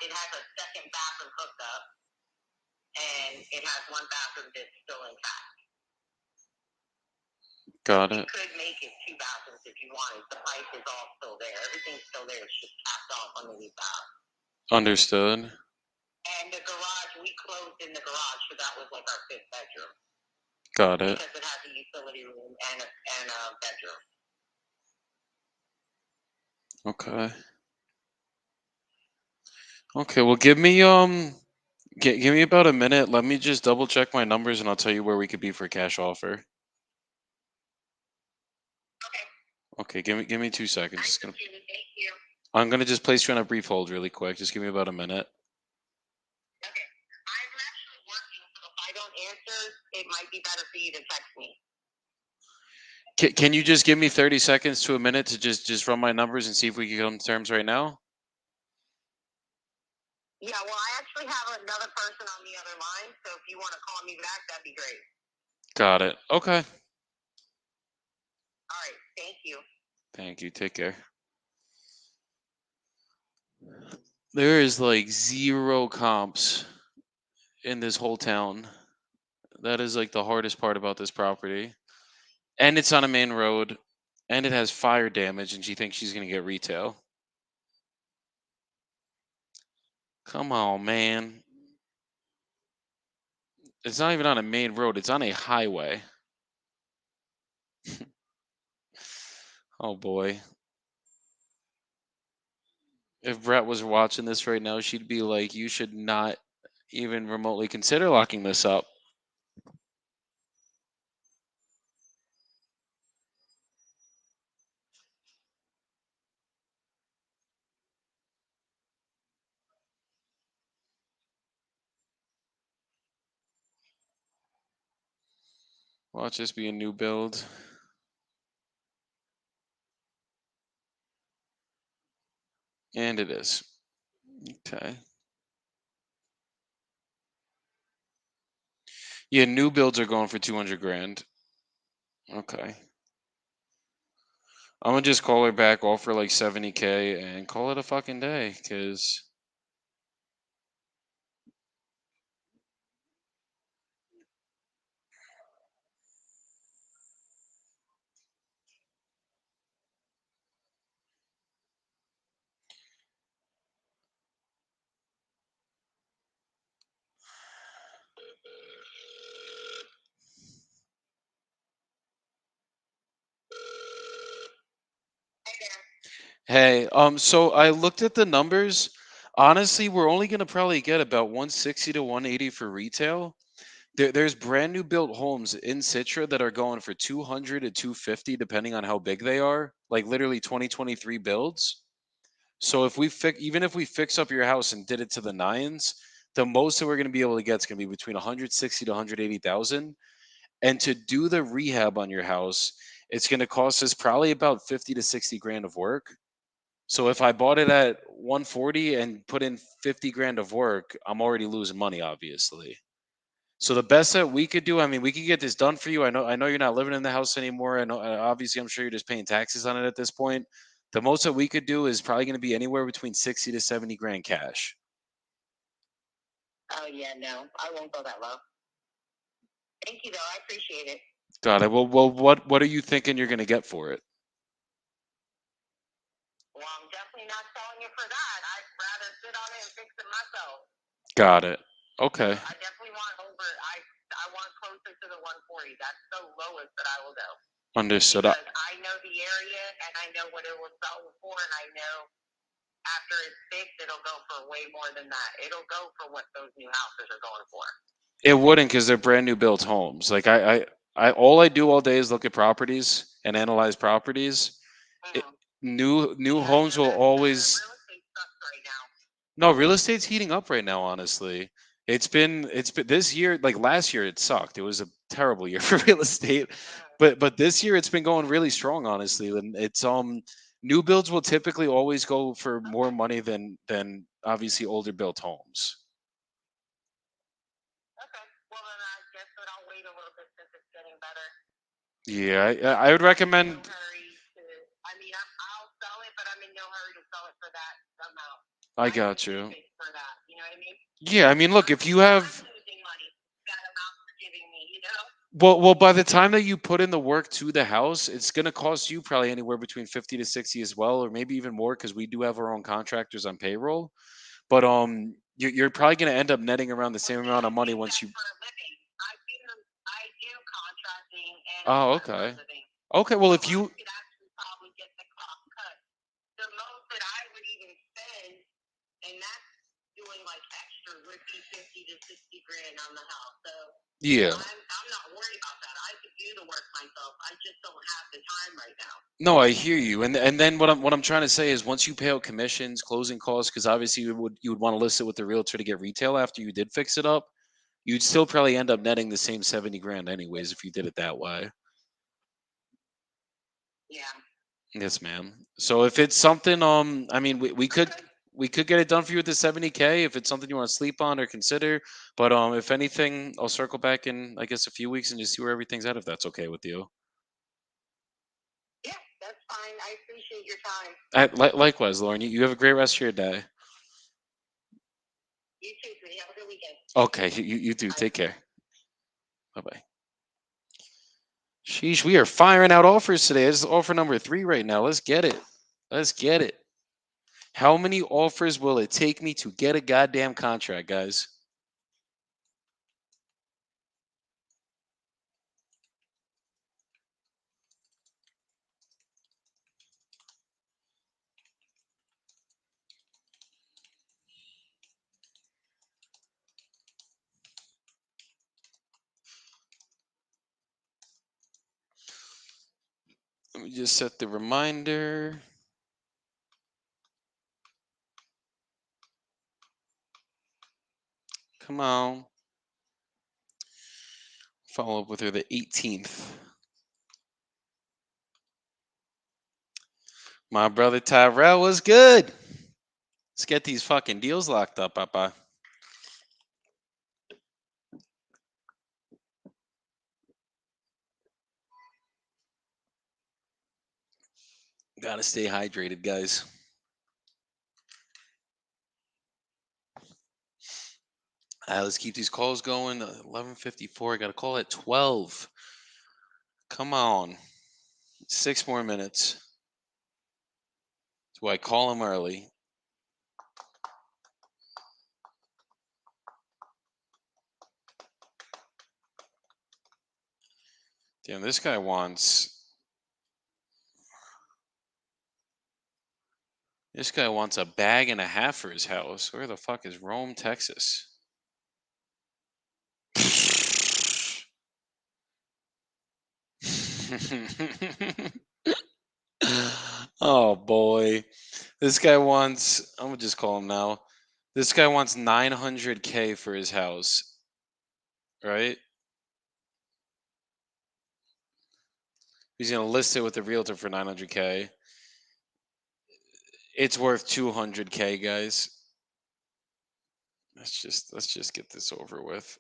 it has a second bathroom hooked up, and it has one bathroom that's still intact. Got it. You could make it 2 bathrooms if you wanted. The pipe is all still there. Everything's still there. It's just capped off underneath that. Understood. And the garage, we closed in the garage, so that was like our 5th bedroom. Got it. Because it has a utility room and a bedroom. Okay. Okay. Well, give me give me about a minute. Let me just double check my numbers, and I'll tell you where we could be for a cash offer. Okay. Okay. Give me 2 seconds. Just gonna. Thank you. I'm gonna just place you on a brief hold really quick. Just give me about a minute. Okay. I'm actually working, so if I don't answer, it might be better for you to text me. Can you just give me 30 seconds to a minute to just run my numbers and see if we can come to terms right now? Yeah, well, I actually have another person on the other line, so if you want to call me back, that'd be great. Got it. Okay. All right. Thank you. Thank you. Take care. There is like 0 comps in this whole town. That is like the hardest part about this property. And it's on a main road, and it has fire damage, and she thinks she's going to get retail. Come on, man. It's not even on a main road, it's on a highway. Oh boy. If Brett was watching this right now, she'd be like, you should not even remotely consider locking this up. Watch this be a new build. And it is. Okay. Yeah, new builds are going for 200 grand. Okay. I'm gonna just call her back, offer like 70K, and call it a fucking day, because hey, so I looked at the numbers. Honestly, we're only gonna probably get about 160 to 180 for retail. There's brand new built homes in Citra that are going for 200 to 250, depending on how big they are. Like literally 2023 builds. So if even if we fix up your house and did it to the nines, the most that we're going to be able to get is going to be between 160 to 180,000. And to do the rehab on your house, it's going to cost us probably about 50 to 60 grand of work. So if I bought it at 140 and put in 50 grand of work, I'm already losing money, obviously. So the best that we could do, I mean, we could get this done for you. I know you're not living in the house anymore. I know, obviously, I'm sure you're just paying taxes on it at this point. The most that we could do is probably going to be anywhere between 60 to 70 grand cash. Oh yeah, no, I won't go that low. Thank you, though. I appreciate it. Got it. Well, what are you thinking you're going to get for it? Well, I'm definitely not selling it for that. I'd rather sit on it and fix it myself. Got it. Okay. I definitely want I want closer to the 140. That's the lowest that I will go. Understood. Because I know the area and I know what it will sell for, and I know after it's fixed, it'll go for way more than that. It'll go for what those new houses are going for. It wouldn't because they're brand new built homes. Like all I do all day is look at properties and analyze properties. It, new homes will always. Real estate sucks right now. No, real estate's heating up right now, honestly. It's been this year, like last year it sucked. It was a terrible year for real estate. But this year it's been going really strong, honestly. And it's new builds will typically always go for more money than obviously older built homes. Okay. Well, then I guess that I'll wait a little bit since it's getting better. Yeah, I would recommend. No hurry to, I mean, I'll sell it, but I'm in no hurry to sell it for that amount. I got you. For that, you know what I mean? Yeah, I mean, look, if you have. I'm losing money. That amount you're giving me, you know? Well, by the time that you put in the work to the house, it's going to cost you probably anywhere between 50 to 60 as well, or maybe even more because we do have our own contractors on payroll. But you're probably going to end up netting around the same amount of money once you. For a living. I do contracting and Oh, okay. Okay, well, if you. I could actually probably get the cost cut. The most that I would even spend, and that's doing like extra would be 50 to 60 grand on the house. So Yeah. I'm not worried about that. I could do the work myself. I just don't have the time right now. No, I hear you, and then what I'm trying to say is once you pay out commissions, closing costs, because obviously you would want to list it with the realtor to get retail after you did fix it up, you'd still probably end up netting the same 70 grand anyways if you did it that way. Yeah. Yes, ma'am. So if it's something, I mean, we could get it done for you with the 70K if it's something you want to sleep on or consider. But if anything, I'll circle back in I guess a few weeks and just see where everything's at if that's okay with you. Yeah, that's fine. I appreciate your time. Likewise, Lauren. You have a great rest of your day. You too, sweetie. Have a good weekend. Okay, you do. Take care. Bye bye. Sheesh, we are firing out offers today. This is offer number 3 right now. Let's get it. Let's get it. How many offers will it take me to get a goddamn contract, guys? Let me just set the reminder. Come on. Follow up with her the 18th. My brother Tyrell was good. Let's get these fucking deals locked up, Papa. Gotta stay hydrated, guys. Let's keep these calls going. 11:54. I got a call at 12. Come on. 6 more minutes. Do I call him early? Damn, this guy wants. This guy wants a bag and a half for his house. Where the fuck is Rome, Texas? Oh boy. This guy wants, I'm gonna just call him now. This guy wants 900K for his house. Right? He's gonna list it with the realtor for 900K. It's worth 200K, guys. Let's just get this over with.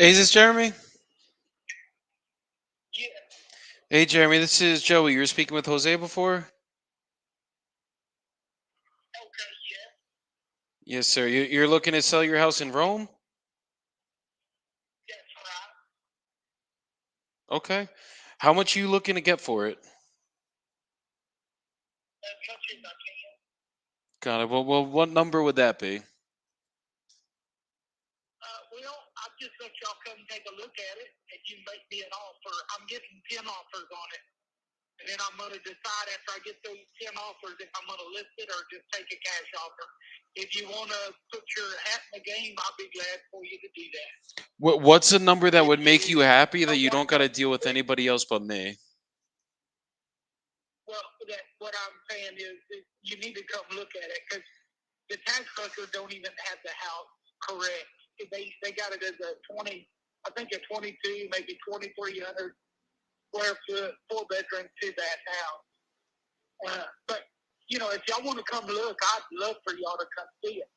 Hey, is this Jeremy? Yeah. Hey, Jeremy, this is Joey. You were speaking with Jose before? Okay, yeah. Yes, sir. You're looking to sell your house in Rome? That's right. Okay. How much you looking to get for it? As much as I can. Got it. Well, what number would that be? Well, I'll just let y'all come take a look at it, and you make me an offer. I'm getting 10 offers on it. And then I'm going to decide after I get those 10 offers if I'm going to list it or just take a cash offer. If you want to put your hat in the game, I'll be glad for you to do that. What's a number that would make you happy that don't you don't want got to to- deal with anybody else but me? Well, what I'm saying is that you need to come look at it because the tax collector don't even have the house correct. They got it as a 20, I think a 22, maybe 2,300 square foot, 4-bedroom, 2-bath house. But you know, if y'all want to come look, I'd love for y'all to come see it.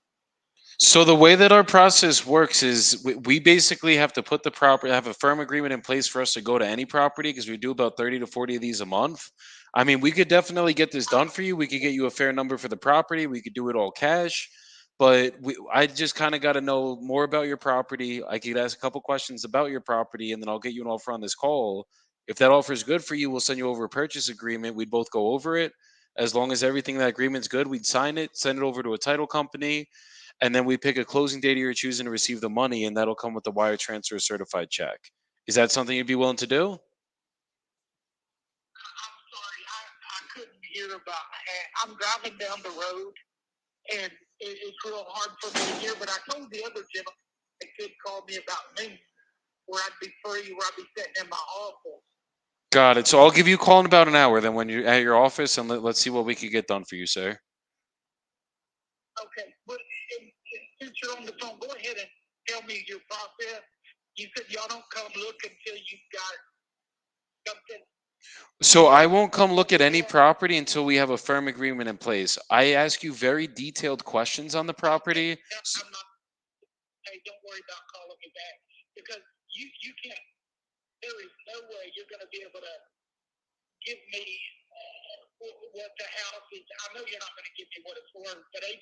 So the way that our process works is we basically have to put the property, have a firm agreement in place for us to go to any property because we do about 30 to 40 of these a month. I mean, we could definitely get this done for you. We could get you a fair number for the property. We could do it all cash. But I just kind of got to know more about your property. I could ask a couple questions about your property, and then I'll get you an offer on this call. If that offer is good for you, we'll send you over a purchase agreement. We'd both go over it. As long as everything in that agreement's good, we'd sign it, send it over to a title company, and then we pick a closing date you're choosing to receive the money, and that'll come with the wire transfer certified check. Is that something you'd be willing to do? I'm sorry, I couldn't hear about that. I'm driving down the road, and it's real hard for me to hear. But I told the other gentleman that could call me about noon, where I'd be free, where I'd be sitting in my office. Got it. So I'll give you a call in about an hour then when you're at your office, and let's see what we could get done for you, sir. Okay, but since you're on the phone, go ahead and tell me your process. You said y'all don't come look until you've got something. So I won't come look at any property until we have a firm agreement in place. I ask you very detailed questions on the property. I'm not. Hey, don't worry about calling me back because you can't. There is no way you're going to be able to give me what the house is. I know you're not going to give me what it's worth, but 80%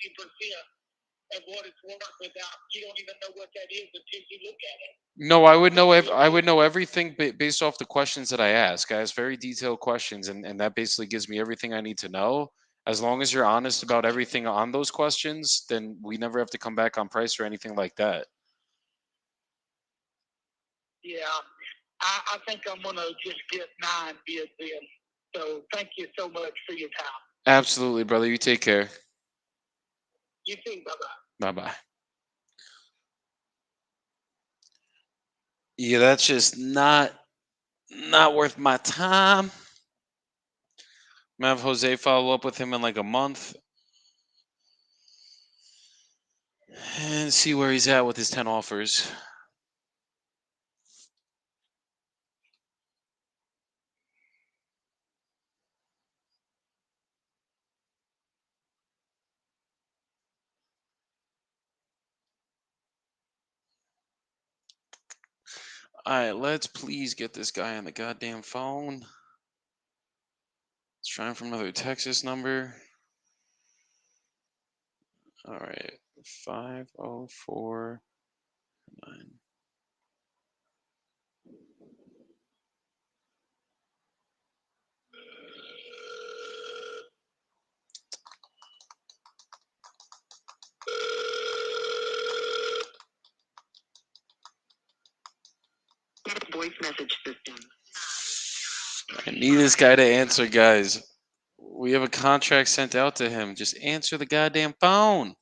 of what it's worth without you don't even know what that is until you look at it. No, I would know. I would know everything based off the questions that I ask. I ask very detailed questions, and that basically gives me everything I need to know. As long as you're honest about everything on those questions, then we never have to come back on price or anything like that. Yeah, I think I'm going to just get 9 bids in. So thank you so much for your time. Absolutely, brother. You take care. You too. Bye-bye. Bye bye. Yeah, that's just not worth my time. I'm gonna have Jose follow up with him in like a month and see where he's at with his 10 offers. All right, let's please get this guy on the goddamn phone. Let's try him from another Texas number. All right, 5049. Voice message system. I need this guy to answer, guys. We have a contract sent out to him. Just answer the goddamn phone.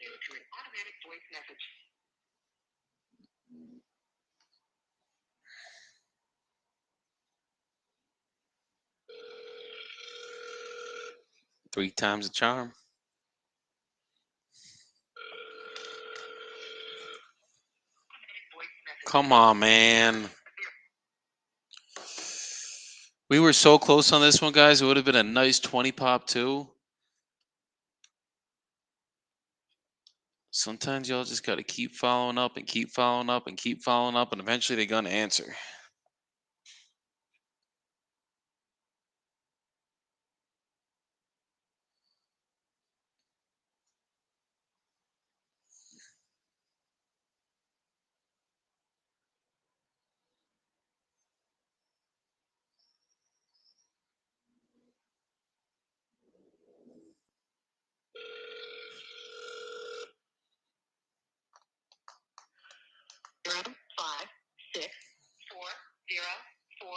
To an automatic voice message. Three times the charm. Come on, man. We were so close on this one, guys. It would have been a nice 20 pop too. Sometimes y'all just got to keep following up and keep following up and keep following up, and eventually they're going to answer. Zero, 5, 6, 4, 0, 4.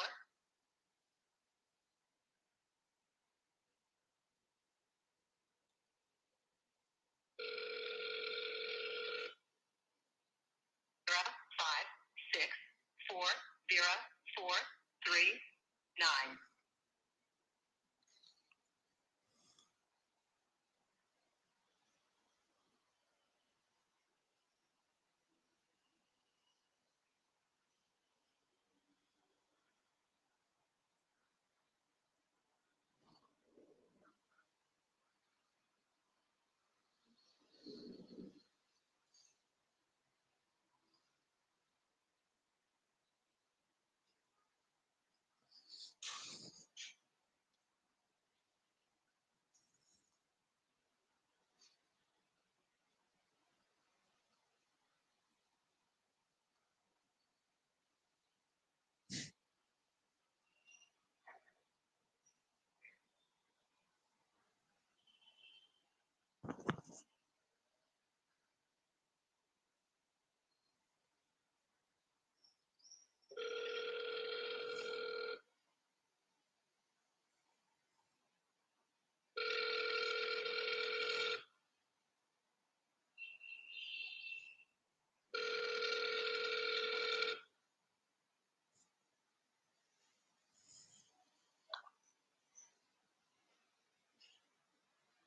Zero, 5, 6, 4, 0, 4, 3, 9.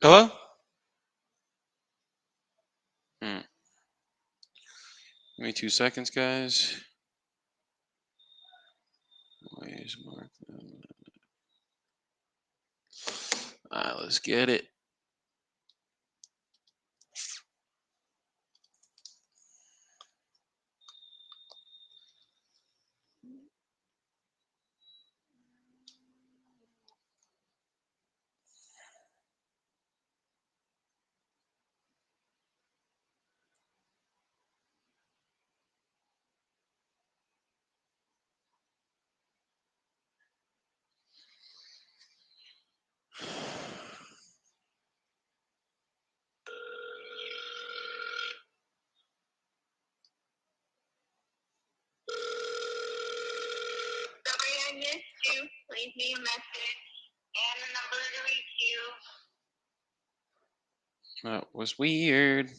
Hello? Give me 2 seconds, guys. Where's Mark? All right, let's get it. Sorry I missed you. Leave me a message and the number to reach you. That was weird.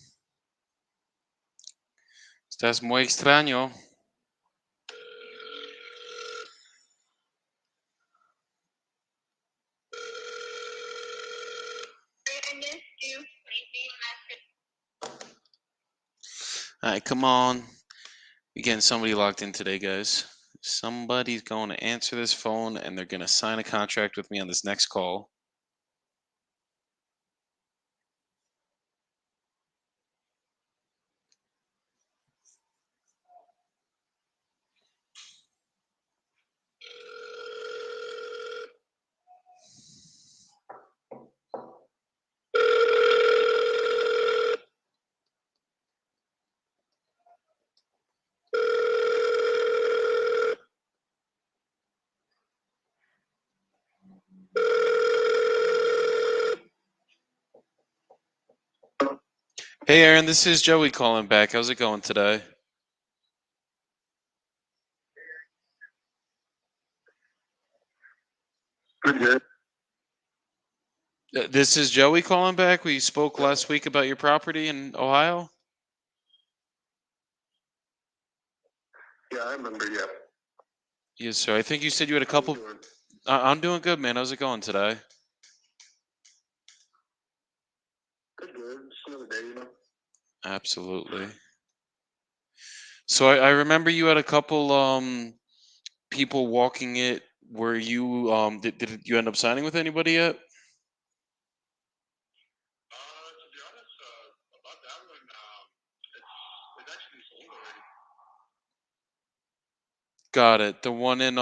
Estás muy extraño. Sorry I missed you. Leave me a message. All right, come on. We're getting somebody locked in today, guys. Somebody's going to answer this phone and they're going to sign a contract with me on this next call. Hey, Aaron, this is Joey calling back. How's it going today? Pretty good. This is Joey calling back. We spoke last week about your property in Ohio. Yeah, I remember. Yeah. Yes, sir. I think you said you had a couple. I'm doing good, man. How's it going today? Good. Just another day, you know. Absolutely. So I remember you had a couple people walking it were you did you end up signing with anybody yet? To be honest, about that one, it's actually sold already. Got it. The one in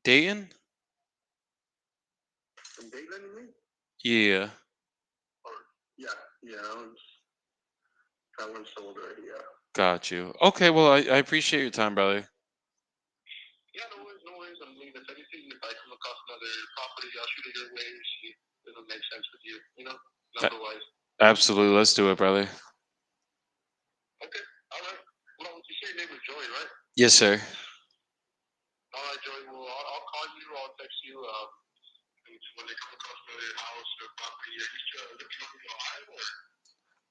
Dayton? From Dayton, you mean? Yeah. Or yeah, that one's sold already. Yeah. Got you. Okay, well I appreciate your time, brother. Yeah, no worries, no worries. I mean, if anything, if I come across another property, I'll shoot it your way. See if it'll make sense with you, number wise. Absolutely. Let's do it, brother. Okay, all right. Well, you say your name was Joey, right? Yes, sir. All right, Joey. Well, I'll call you. I'll text you. When they come across another house or property, are you still looking over in Ohio or?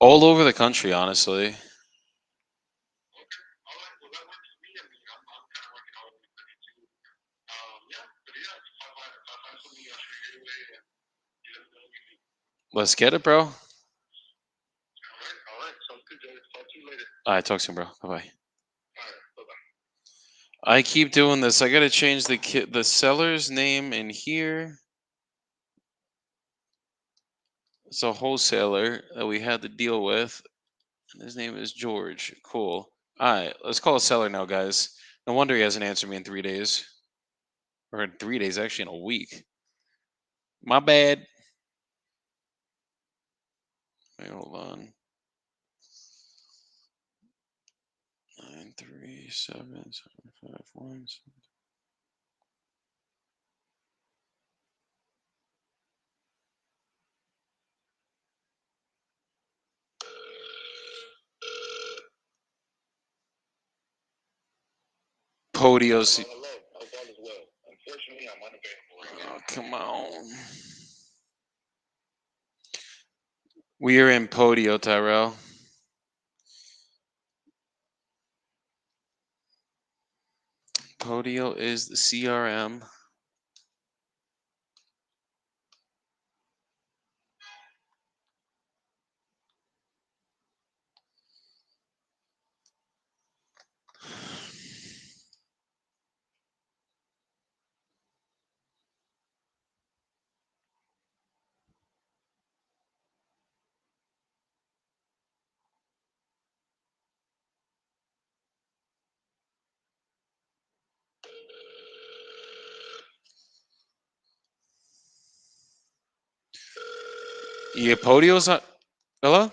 All over the country, honestly. Okay, all right. Well, that works for me. I mean, I'm kind of working all over the country too. Yeah, but yeah, if I find something, I'll shoot you your way and you let me know what you think. Let's get it, bro. All right. Sounds good, Joey. Talk to you later. All right, talk soon, bro. Bye bye. All right, bye bye. I keep doing this. I gotta change the seller's name in here. It's a wholesaler that we had to deal with. And his name is George. Cool. All right, let's call a seller now, guys. No wonder he hasn't answered me in 3 days. Or in 3 days, actually, in a week. My bad. Wait, hold on. 937-751. Podio's. Hello. Hope all is well. Unfortunately, I'm unavailable right now. Oh, come on. We are in Podio, Tyrell. Podio is the CRM. Yeah, Podio's on. Hello?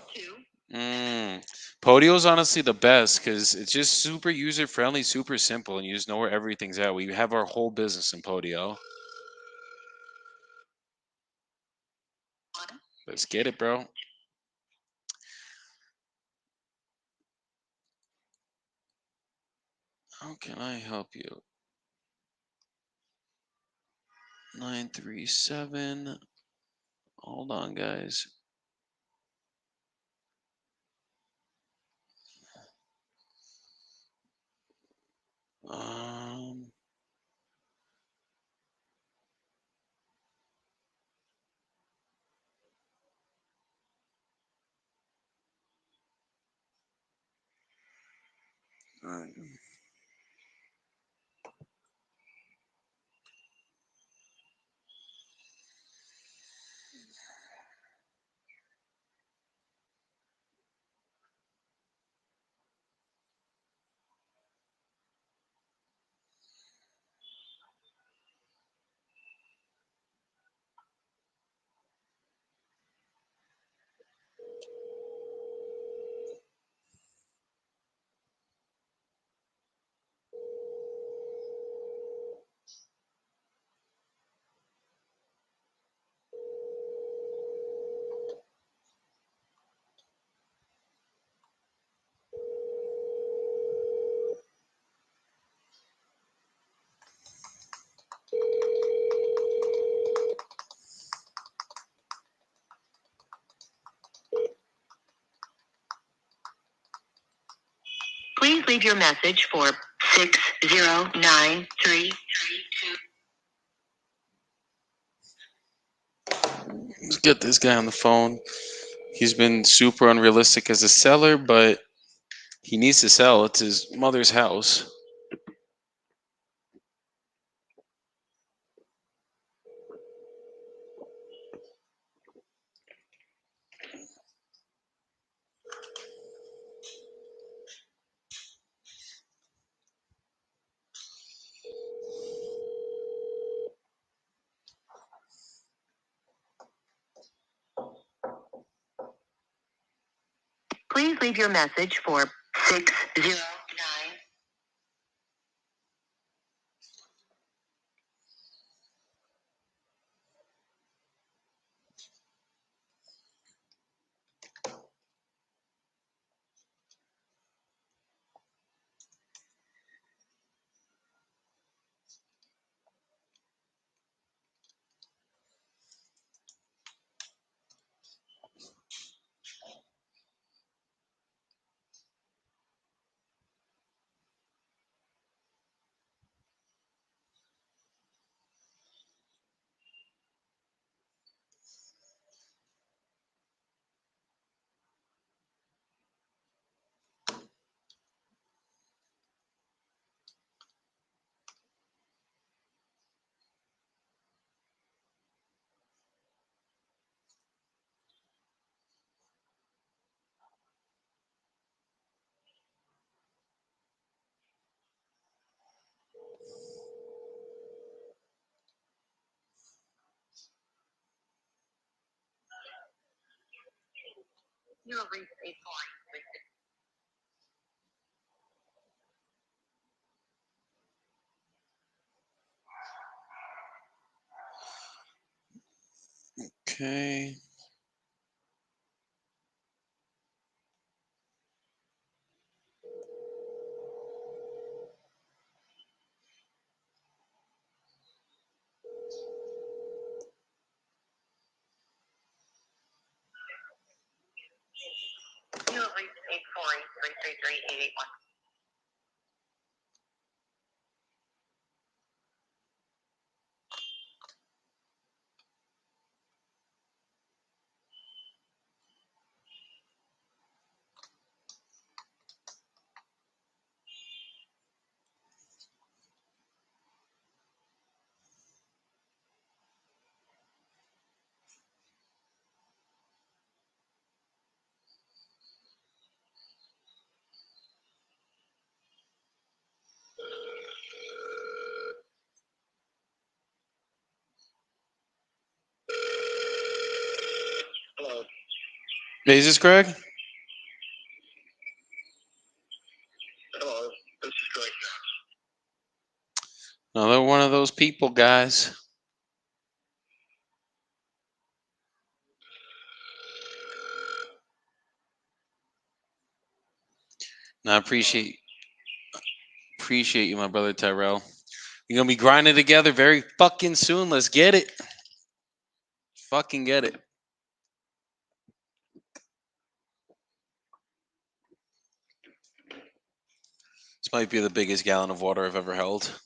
Podio's honestly the best because it's just super user friendly, super simple, and you just know where everything's at. We have our whole business in Podio. Let's get it, bro. How can I help you? 937. Hold on, guys. Um. Please leave your message for 609332. Let's get this guy on the phone. He's been super unrealistic as a seller, but he needs to sell. It's his mother's house. Please leave your message for 609. You have reached a point. Okay. You have reached 848-333-881. Hello. Hey, is this Greg? Hello. This is Greg. Another one of those people, guys. And I appreciate you, my brother Tyrell. You're gonna be grinding together very fucking soon. Let's get it. Fucking get it. This might be the biggest gallon of water I've ever held.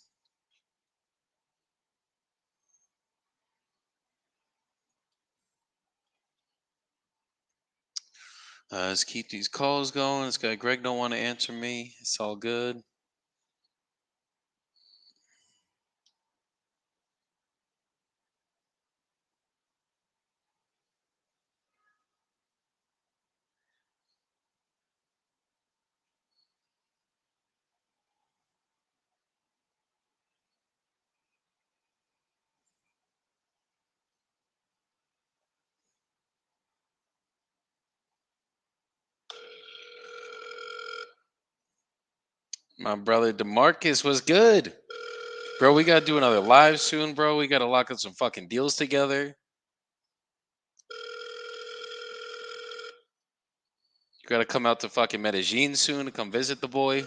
Let's keep these calls going. This guy Greg don't want to answer me. It's all good. My brother DeMarcus was good. Bro, we gotta do another live soon, bro. We gotta lock up some fucking deals together. You gotta come out to fucking Medellin soon to come visit the boy.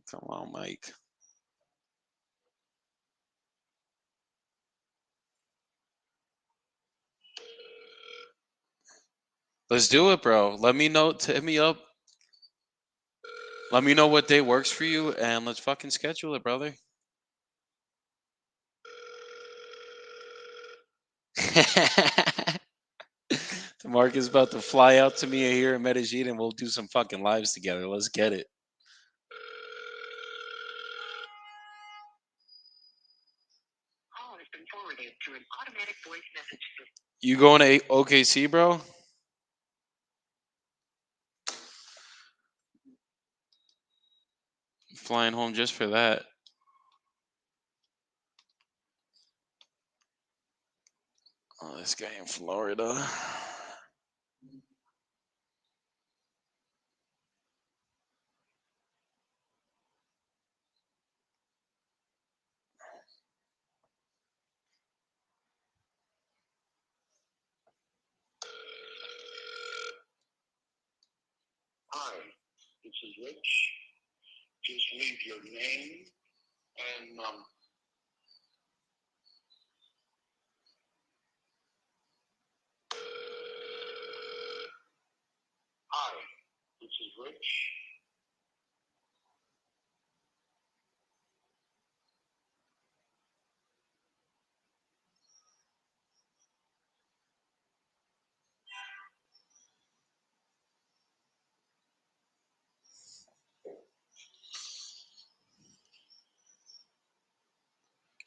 Come on, Mike. Let's do it, bro. Let me know. Hit me up. Let me know what day works for you, and let's fucking schedule it, brother. Mark is about to fly out to me here in Medellin, and we'll do some fucking lives together. Let's get it. Call has been forwarded to an automatic voice message system. You going to OKC, bro? Flying home just for that. Oh, this guy in Florida. Hi, this is Rich. Just leave your name and Hi, this is Rich.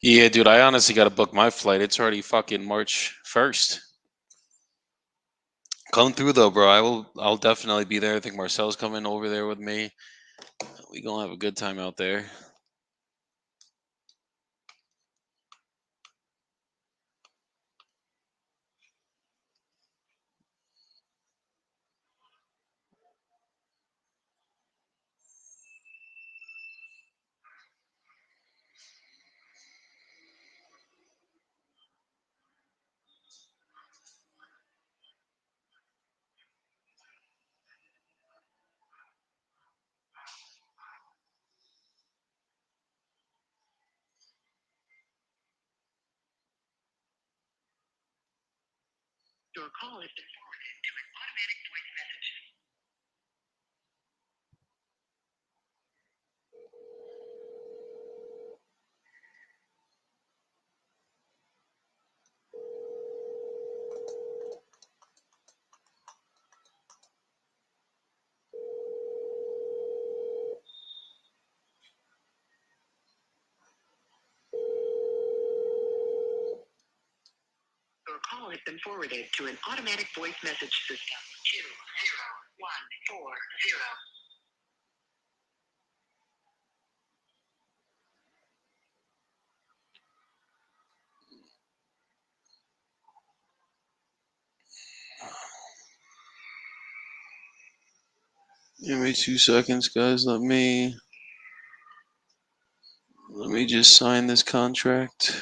Yeah, dude, I honestly got to book my flight. It's already fucking March 1st. Come through though, bro. I'll definitely be there. I think Marcel's coming over there with me. We gonna have a good time out there. Your call has been forwarded to an automatic voice message. Your call has been forwarded to an automatic voice message system. 20140. Give me 2 seconds, guys. Let me just sign this contract.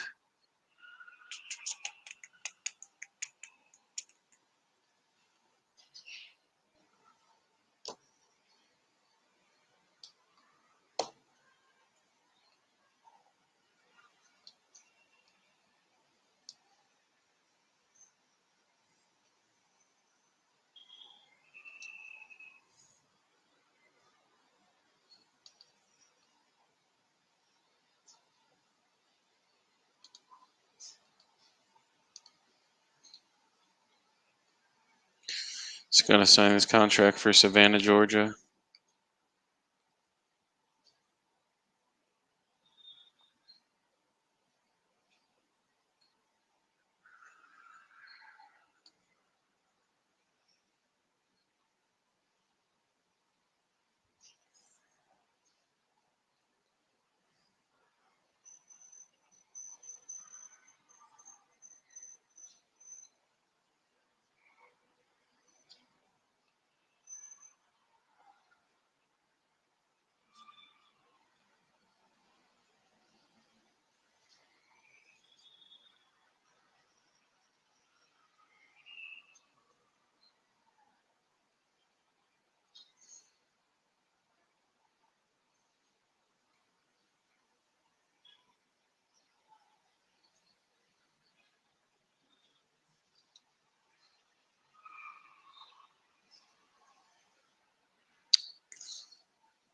Just gotta sign this contract for Savannah, Georgia.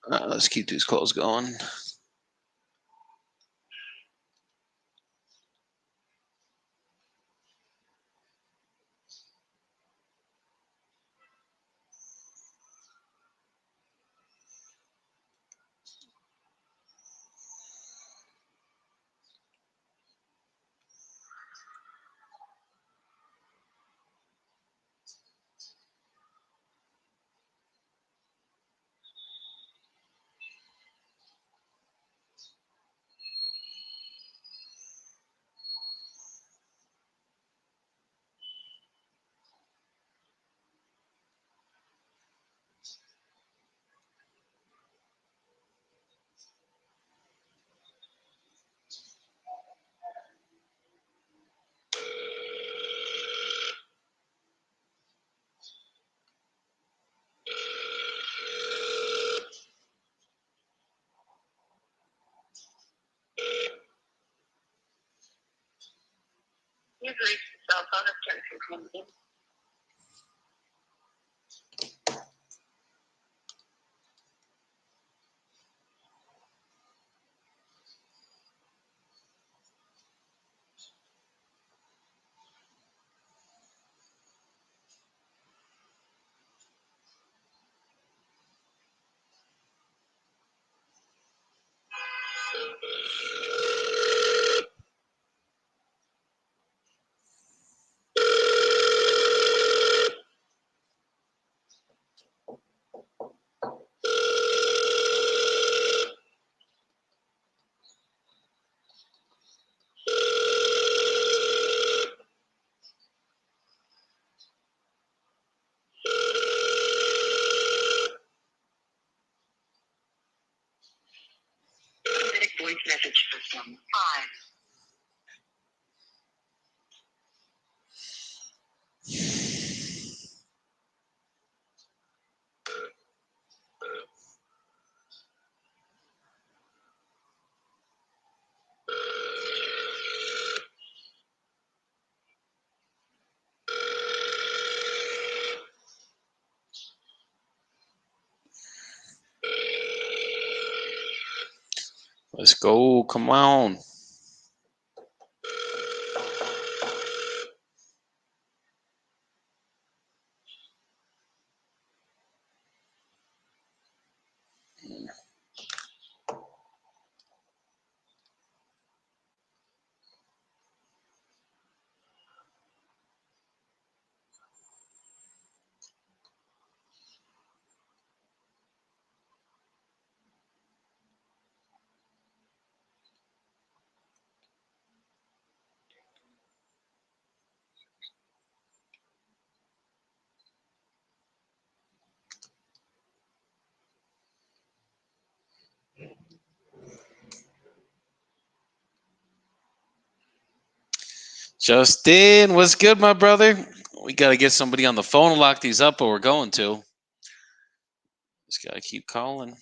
Let's keep these calls going. Please reach the cell phone of Genesis Limited. Automatic voice message system. 5. Let's go. Come on. Justin, what's good, my brother? We got to get somebody on the phone and lock these up, or we're going to. Just got to keep calling.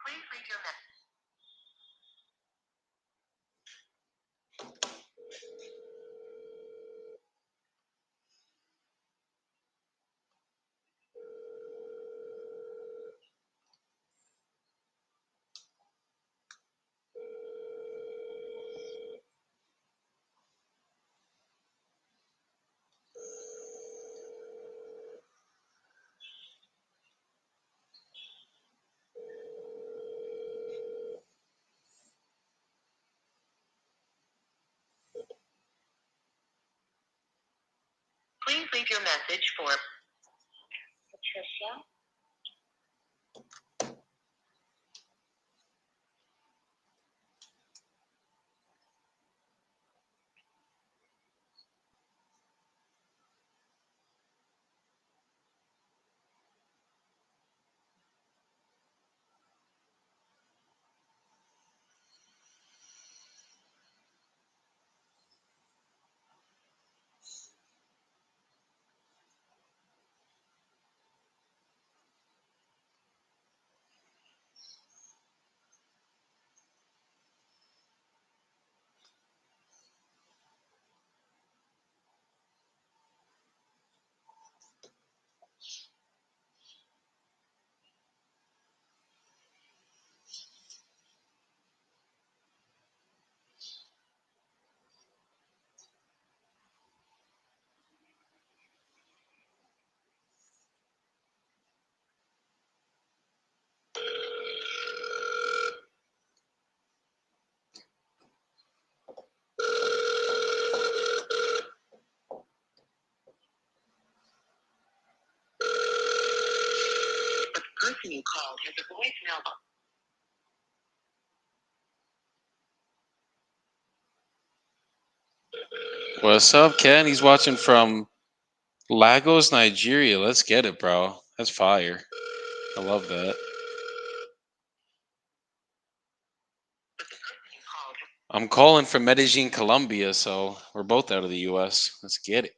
Please leave your message. Please leave your message for Patricia. person you called has a voicemail box. What's up, Ken? He's watching from Lagos, Nigeria. Let's get it, bro. That's fire. I love that. But the person you called has I'm calling from Medellin, Colombia, so we're both out of the U.S. Let's get it.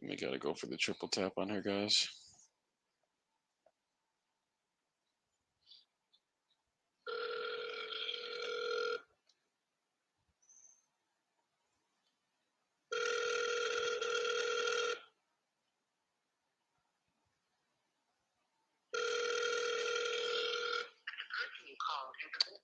We gotta go for the triple tap on her, guys. the person you called has a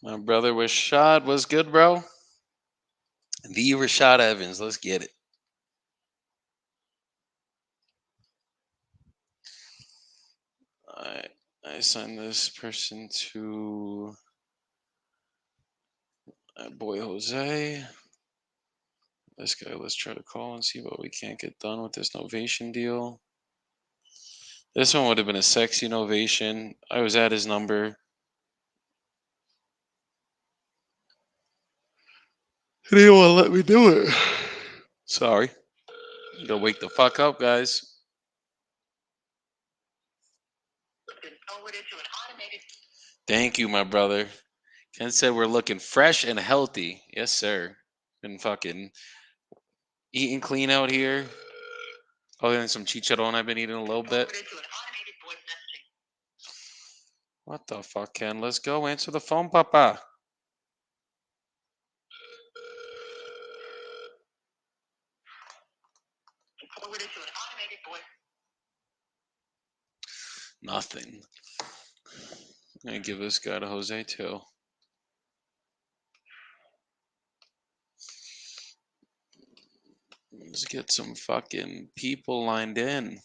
My brother Rashad was good, bro. The Rashad Evans. Let's get it. I assign this person to my boy Jose. This guy, let's try to call and see what we can't get done with this novation deal. This one would have been a sexy novation. I was at his number. He didn't want to let me do it. Sorry. You gotta wake the fuck up, guys. been forwarded to an automated. Thank you, my brother. Ken said we're looking fresh and healthy. Yes, sir. Been fucking eating clean out here. Other than some chicharron I've been eating a little bit. Forwarded to an automated voice messaging. What the fuck, Ken? Let's go. Answer the phone, papa. Forwarded to an automated voice. Nothing. I'm gonna give this guy to Jose too. Let's get some fucking people lined in.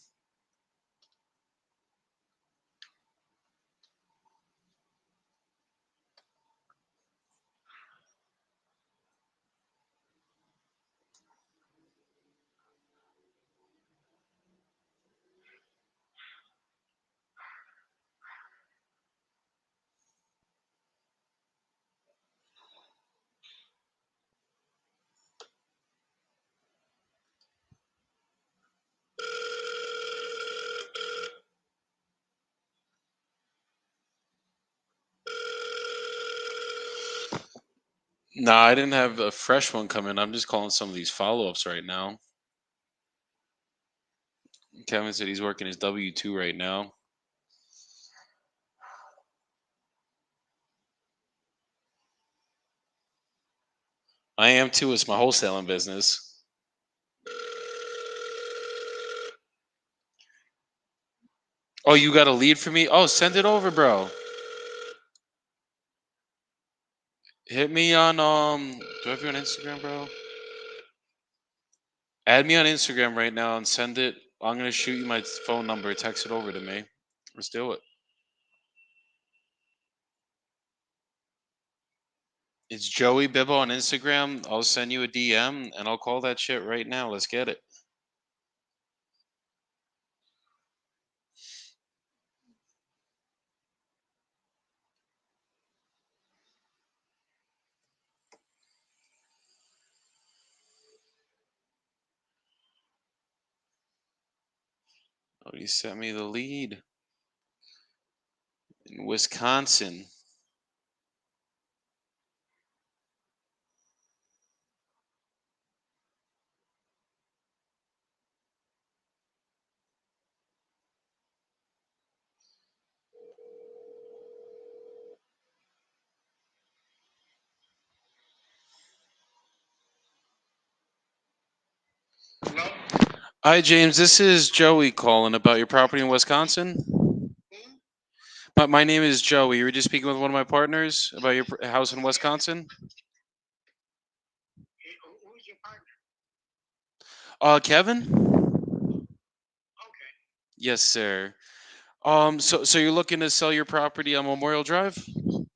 Nah, I didn't have a fresh one coming. I'm just calling some of these follow-ups right now. Kevin said he's working his W-2 right now. I am too. It's my wholesaling business. Oh, you got a lead for me? Oh, send it over, bro. Hit me on do I have you on Instagram, bro? Add me on Instagram right now and send it. I'm gonna shoot you my phone number. Text it over to me. Let's do it. It's Joey Bibbo on Instagram. I'll send you a DM and I'll call that shit right now. Let's get it. Oh, he sent me the lead in Wisconsin. Hello? Hi, James. This is Joey calling about your property in Wisconsin. My name is Joey. You were just speaking with one of my partners about your house in Wisconsin. Who's your partner? Kevin? Okay. Yes, sir. So you're looking to sell your property on Memorial Drive? I'm looking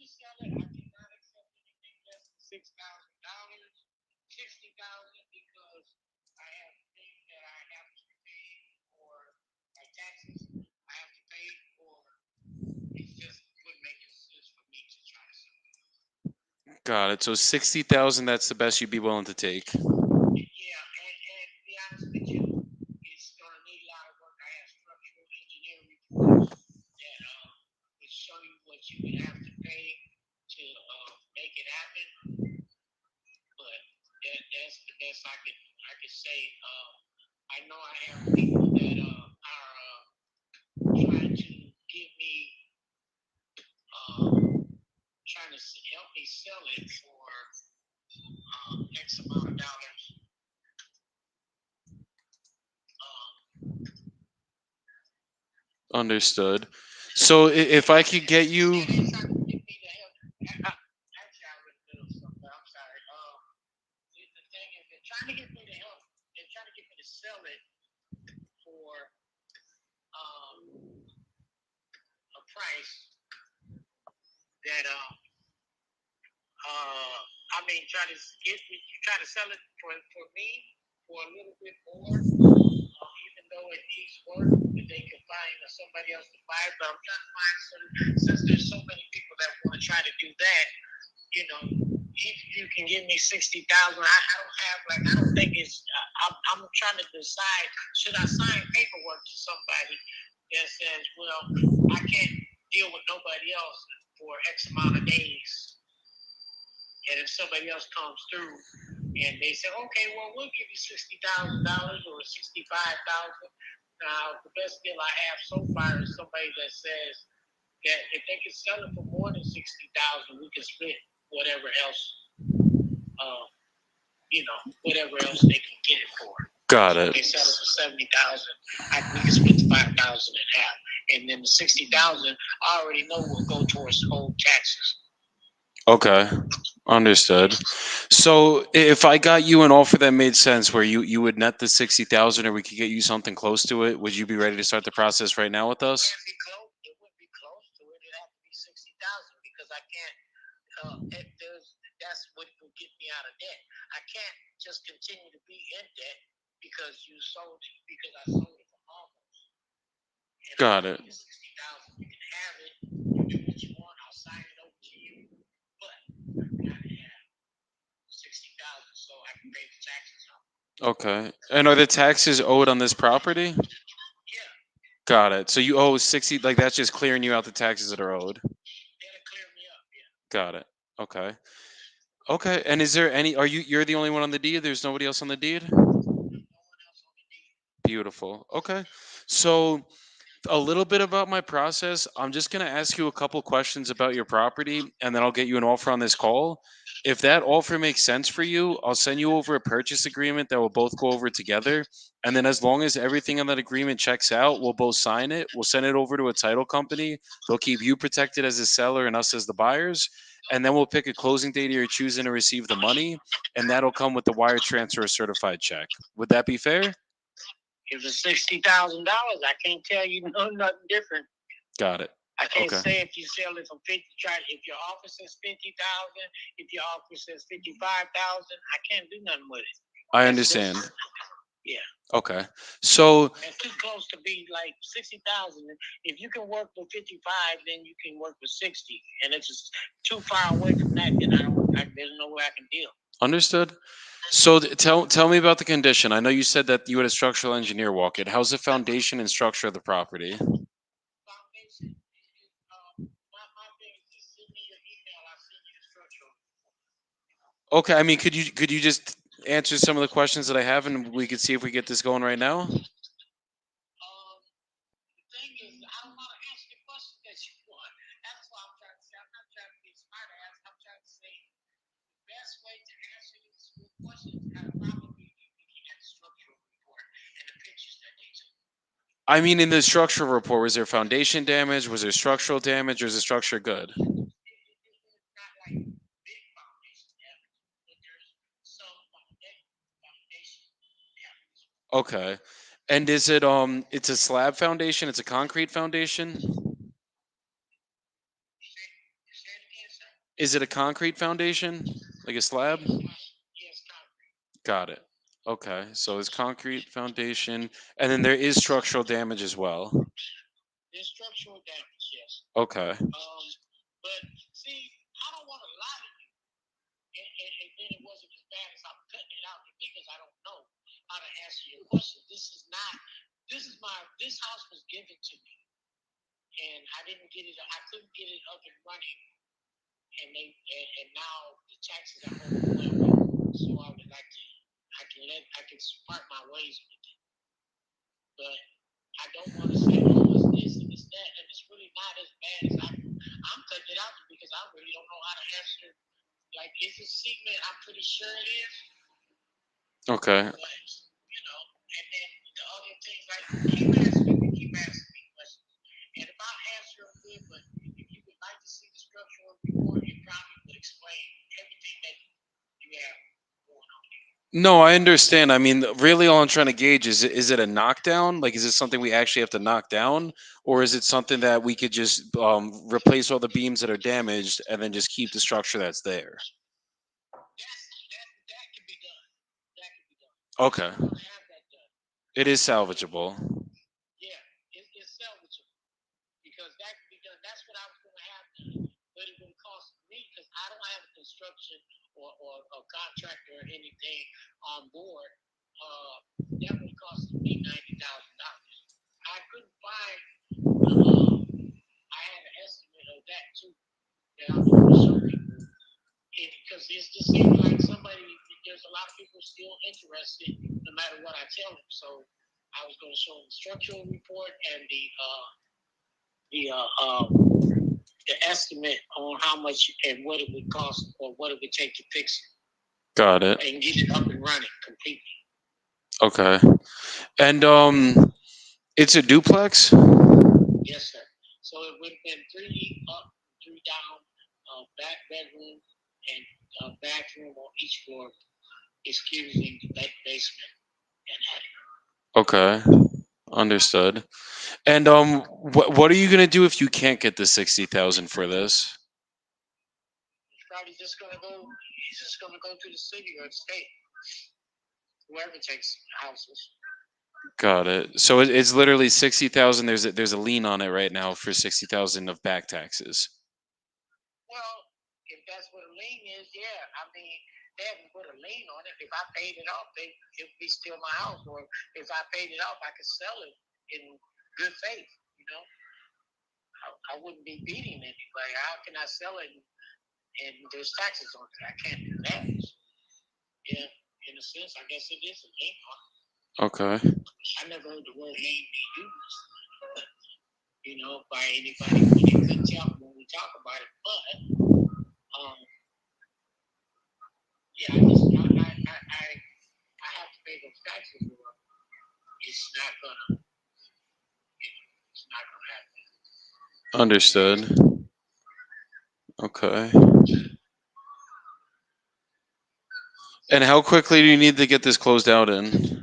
to sell it. I cannot accept anything less than $6,000. 60,000 because I have things that I have to pay for my taxes. I have to pay for. It just wouldn't make any sense for me to try to sell it. Got it. So 60,000, that's the best you'd be willing to take. Yeah, and to be honest with you, it's gonna need a lot of work. I have structural engineering reports that would show you what you would have to pay to make it happen. But that's the best I could say. I know I have people that are trying to give me trying to help me sell it for X amount of dollars. Understood. So if I could get you. Actually, I was in the middle of something. I'm sorry. The thing is, they're trying to get me to help. They're trying to get me to sell it for a price that try to sell it for me for a little bit more, even though it needs work, that they can find somebody else to buy it. But I'm trying to find since there's so many people that want to try to do that, you know, if you can give me 60,000, I don't think it's. I'm trying to decide, should I sign paperwork to somebody that says, well, I can't deal with nobody else for X amount of days. And if somebody else comes through and they say, okay, well, we'll give you $60,000 or $65,000. Now, the best deal I have so far is somebody that says that if they can sell it for more than 60,000, we can split whatever else, whatever else they can get it for. Got So it. if they sell it for 70,000, we can split the 5,000 in half, and then the 60,000 I already know will go towards old taxes. Okay. Understood. So if I got you an offer that made sense where you would net the 60,000 or we could get you something close to it, would you be ready to start the process right now with us? It wouldn't be close to it. It'd have to be 60,000 because I can't. That's what will get me out of debt. I can't just continue to be in debt because I sold it for almost. Got it. 60,000. You can have it. You do what you want. I'll sign it over to you. But I've got to have 60,000 so I can pay the taxes on it. Okay. And are the taxes owed on this property? Yeah. Got it. So you owe 60, like that's just clearing you out the taxes that are owed. That'll clear me up. Yeah. Got it. Okay. Okay. And is there you're the only one on the deed? There's nobody else on the deed? No one else on the deed. Beautiful. Okay. So a little bit about my process. I'm just going to ask you a couple questions about your property and then I'll get you an offer on this call. If that offer makes sense for you, I'll send you over a purchase agreement that we'll both go over together. And then as long as everything on that agreement checks out, we'll both sign it. We'll send it over to a title company. They'll keep you protected as a seller and us as the buyers. And then we'll pick a closing date you're choosing to receive the money. And that'll come with the wire transfer or certified check. Would that be fair? If it's $60,000, I can't tell you nothing different. Got it. I can't Okay. say if you sell it for 50. If your offer says 50,000, if your offer says 55,000, I can't do nothing with it. I understand. Yeah. Okay. So it's too close to be like 60,000. If you can work with 55, then you can work with 60. And it's just too far away from that, then there's no way I can deal. Understood. So tell me about the condition. I know you said that you had a structural engineer walk it. How's the foundation and structure of the property? Foundation is my thing is just send me your email. I'll send you the structural. Okay, I mean, could you just answer some of the questions that I have, and we could see if we get this going right now? The thing is, I don't want to answer the questions that you want. That's why I'm trying to say. I'm not trying to be a smart ass. I'm trying to say the best way to answer these questions are probably looking at the structural report and the pictures that they took. I mean, in the structural report, was there foundation damage? Was there structural damage, or is the structure good? It's not like big foundation damage, but there's some foundation damage. Okay. And is it it's a slab foundation, it's a concrete foundation? You say it again, sir? Is it a concrete foundation? Like a slab? Yes, concrete. Got it. Okay. So it's concrete foundation and then there is structural damage as well. There's structural damage, yes. Okay. But see, I don't want to lie to you, and then it wasn't as bad as I'm cutting it out to me because I don't know how to answer your question. This house was given to me, and I didn't get it. I couldn't get it up and running, and now the taxes are overwhelming. So I would like to, I can part my ways with it, but I don't want to say, oh, it's this and it's that, and it's really not as bad as I'm cutting it out because I really don't know how to answer. Like, is it cement? I'm pretty sure it is. Okay. But, you know, and then the other things, like, keep asking me questions. And if I answer them good, but if you would like to see the structural report, it probably would explain everything that you have going on here. No, I understand. I mean, really all I'm trying to gauge is it a knockdown? Like is it something we actually have to knock down? Or is it something that we could just replace all the beams that are damaged and then just keep the structure that's there? That can be done. That can be done. Okay. I'm gonna have that done. It is salvageable. Yeah, it's salvageable because that can be done. That's what I was gonna have done, but it would cost me because I don't have a construction or a contractor or anything on board. That would cost me $90,000. I couldn't find. I had an estimate of that too. That I'm going to show people because it just seems like there's a lot of people still interested no matter what I tell them. So I was going to show them the structural report and the estimate on how much and what it would cost or what it would take to fix it. Got it. And get it up and running completely. Okay. And it's a duplex? Yes, sir. So it would have been 3 up, 3 down, back bedroom, and bathroom on each floor, excusing the basement and attic. Okay. Understood. And what are you gonna do if you can't get the 60,000 for this? He's probably just gonna go. He's just gonna go to the city or the state, whoever takes houses. Got it. So it's literally 60,000. There's a lien on it right now for 60,000 of back taxes. Well, if that's what a lien is, yeah. I mean, they haven't put a lien on it. If I paid it off, it would be still my house. Or if I paid it off, I could sell it in good faith. You know, I wouldn't be beating anybody. How can I sell it and there's taxes on it? I can't do that. Yeah, in a sense, I guess it is a lien on it. Okay. I never heard the word lien be used, you know, by anybody when they couldn't tell me when we talk about it. But yeah, I have to pay those taxes, or it's not gonna, it's not gonna happen. Understood. Okay. And how quickly do you need to get this closed out in? Mid-March.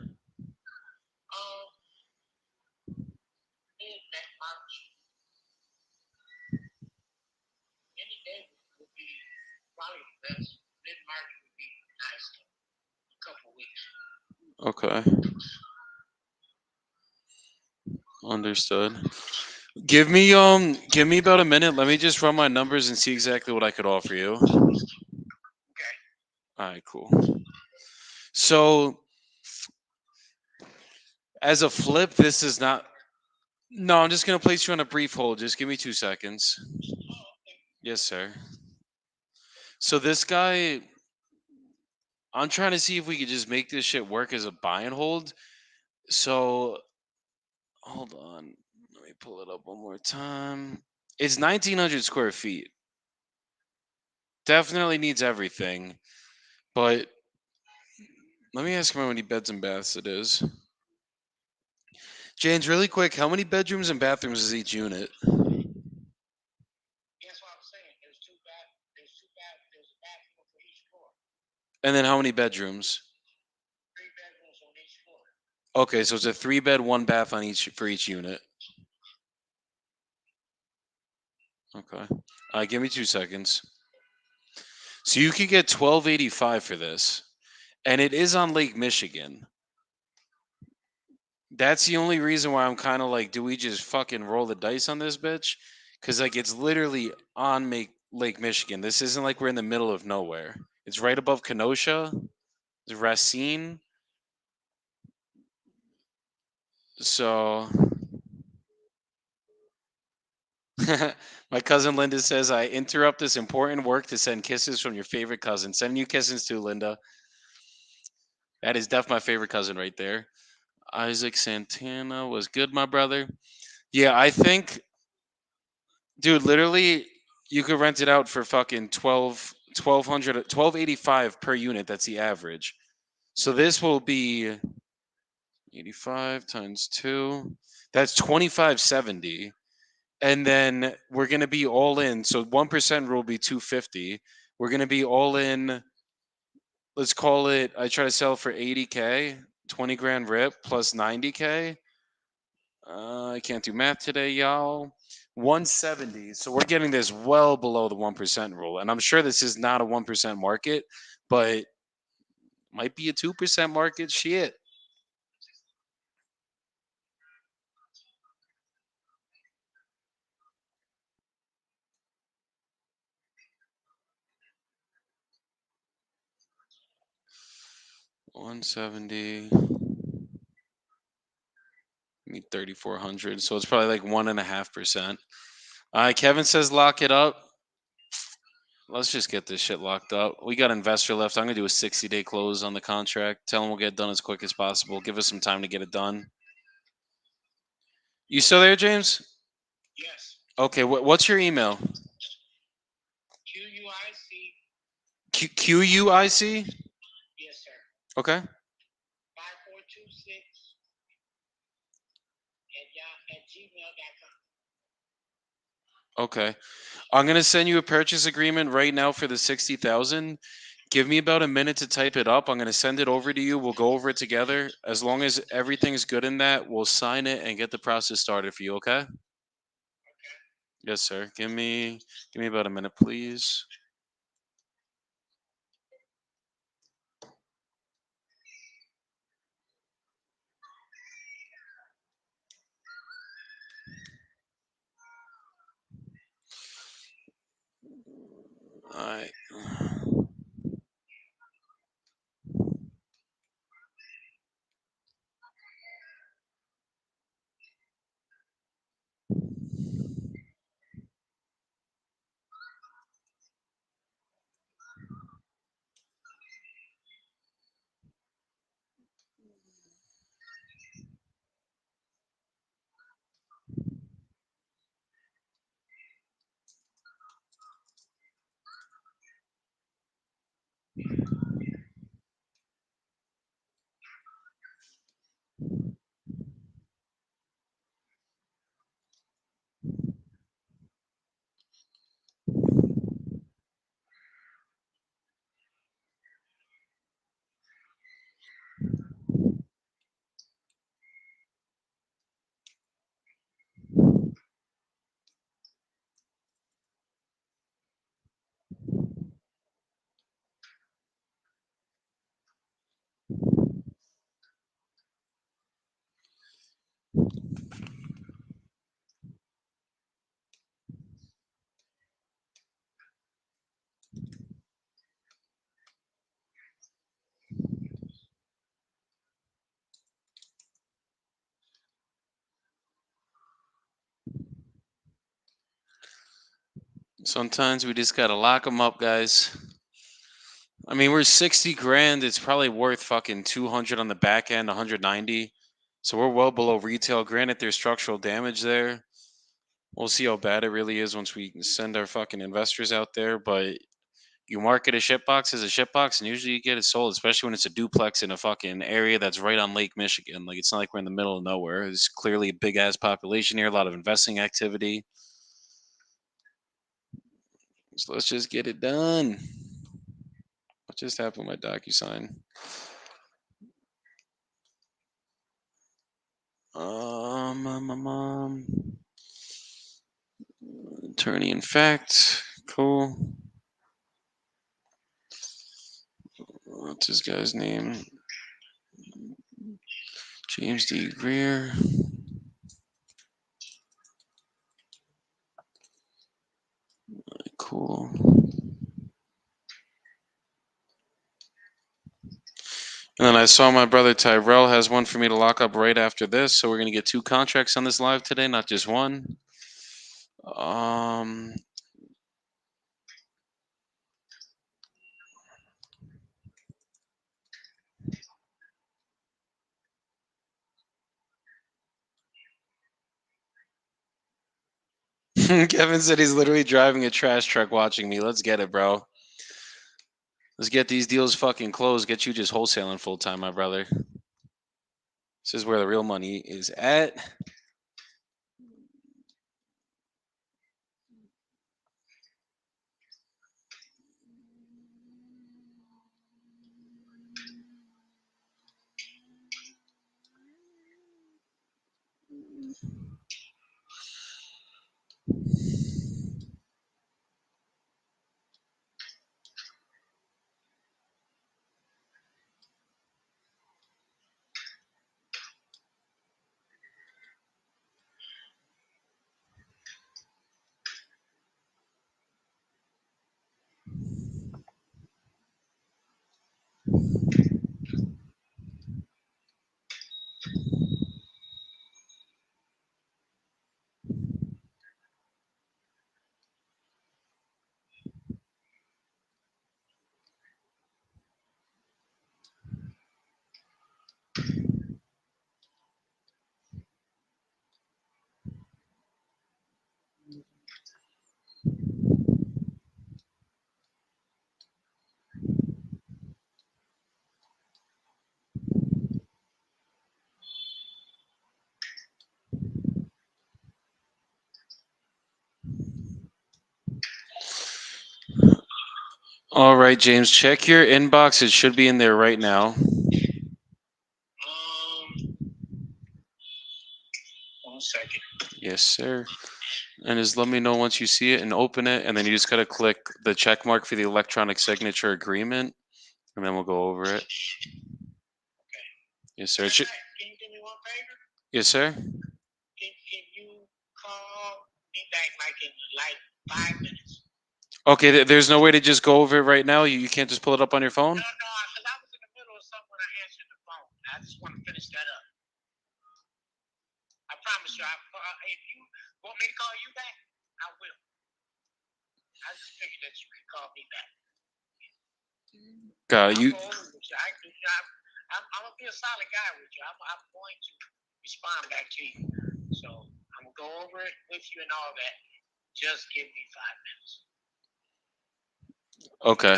Any day would be probably the best. Mid-March would be nice. A couple weeks. Okay. Understood. Give me about a minute. Let me just run my numbers and see exactly what I could offer you. Okay. All right, cool. So as a flip, this is not. No, I'm just gonna place you on a brief hold. Just give me 2 seconds. Yes, sir. So this guy, I'm trying to see if we could just make this shit work as a buy and hold. So hold on. Let me pull it up one more time. It's 1,900 square feet. Definitely needs everything. But let me ask him how many beds and baths it is. James, really quick, how many bedrooms and bathrooms is each unit? That's what I'm saying. There's a bathroom for each floor. And then how many bedrooms? 3 bedrooms on each floor. Okay, so it's a 3 bed, 1 bath on each for each unit. Okay. Give me 2 seconds. So you could get 1285 for this. And it is on Lake Michigan. That's the only reason why I'm kind of like, do we just fucking roll the dice on this bitch? Because like it's literally on Lake Michigan. This isn't like we're in the middle of nowhere. It's right above Kenosha, it's Racine. So my cousin Linda says I interrupt this important work to send kisses from your favorite cousin. Sending you kisses too, Linda. That is definitely my favorite cousin right there. Isaac Santana was good, my brother. Yeah, I think, dude, literally, you could rent it out for fucking 1285 per unit. That's the average. So this will be 85 times 2. That's 2570. And then we're going to be all in. So 1% rule will be 250. We're going to be all in. Let's call it, I try to sell for 80K, 20 grand rip plus 90K. I can't do math today, y'all. 170. So we're getting this well below the 1% rule. And I'm sure this is not a 1% market, but might be a 2% market. Shit. $170. Need 3,400. So it's probably like 1.5%. All right, Kevin says lock it up. Let's just get this shit locked up. We got investor left. I'm gonna do a 60-day close on the contract. Tell him we'll get it done as quick as possible. Give us some time to get it done. You still there, James? Yes. Okay. What's your email? QUIC. QUIC? Yes, sir. Okay. 5426 at gmail.com. Okay. I'm gonna send you a purchase agreement right now for the 60,000. Give me about a minute to type it up. I'm gonna send it over to you. We'll go over it together. As long as everything's good in that, we'll sign it and get the process started for you. Okay? Okay. Yes, sir. Give me about a minute, please. All right. Sometimes we just gotta lock them up, guys. I mean, we're 60 grand. It's probably worth fucking 200 on the back end, 190. So we're well below retail. Granted, there's structural damage there. We'll see how bad it really is once we send our fucking investors out there. But you market a shitbox as a shitbox, and usually you get it sold, especially when it's a duplex in a fucking area that's right on Lake Michigan. Like, it's not like we're in the middle of nowhere. There's clearly a big ass population here, a lot of investing activity. So let's just get it done. What just happened with my DocuSign? Attorney in fact. Cool. What's this guy's name? James D. Greer. Cool. And then I saw my brother Tyrell has one for me to lock up right after this. So we're going to get 2 contracts on this live today, not just one. Kevin said he's literally driving a trash truck watching me. Let's get it, bro. Let's get these deals fucking closed. Get you just wholesaling full time, my brother. This is where the real money is at. All right, James, check your inbox. It should be in there right now. 1 second. Yes, sir. And just let me know once you see it and open it. And then you just got to click the check mark for the electronic signature agreement. And then we'll go over it. Yes, sir. Can you do me one favor? Yes, sir. Can you call me back in 5 minutes? Okay, there's no way to just go over it right now. You can't just pull it up on your phone? No, because I was in the middle of something when I answered the phone. I just want to finish that up. I promise you, if you want me to call you back, I will. I just figured that you could call me back. God, you. I'm going to be a solid guy with you. I'm going to respond back to you. So I'm going to go over it with you and all that. Just give me 5 minutes. Okay.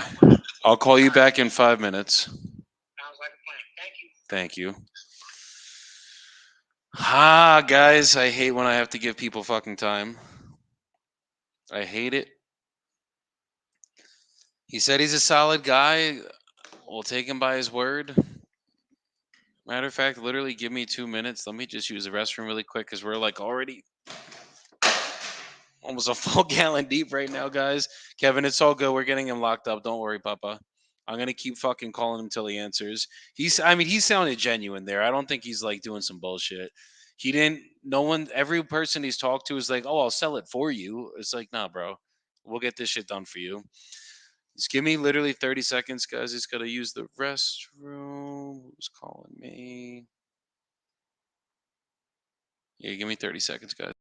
I'll call you back in 5 minutes. Sounds like a plan. Thank you. Thank you. Guys, I hate when I have to give people fucking time. I hate it. He said he's a solid guy. We'll take him by his word. Matter of fact, literally give me 2 minutes. Let me just use the restroom really quick because we're like already almost a full gallon deep right now, guys. Kevin, it's all good. We're getting him locked up. Don't worry, Papa. I'm gonna keep fucking calling him till he answers. He sounded genuine there. I don't think he's like doing some bullshit. He didn't. No one. Every person he's talked to is like, "Oh, I'll sell it for you." It's like, nah, bro. We'll get this shit done for you. Just give me literally 30 seconds, guys. Just gotta use the restroom. Who's calling me? Yeah, give me 30 seconds, guys.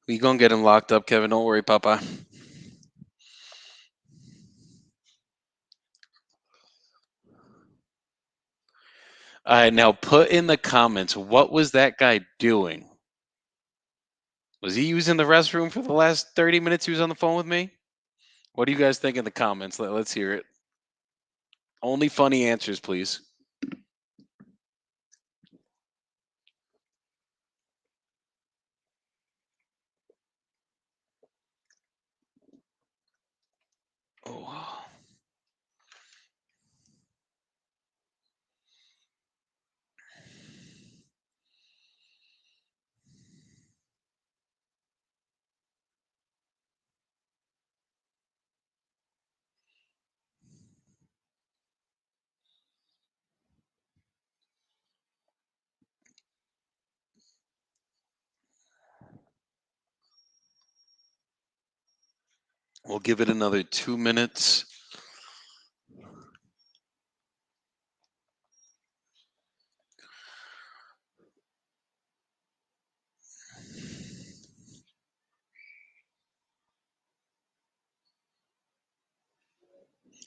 We gonna get him locked up, Kevin. Don't worry, Papa. All right, now put in the comments, what was that guy doing? Was he using the restroom for the last 30 minutes he was on the phone with me? What do you guys think in the comments? Let's hear it. Only funny answers, please. Oh. We'll give it another 2 minutes.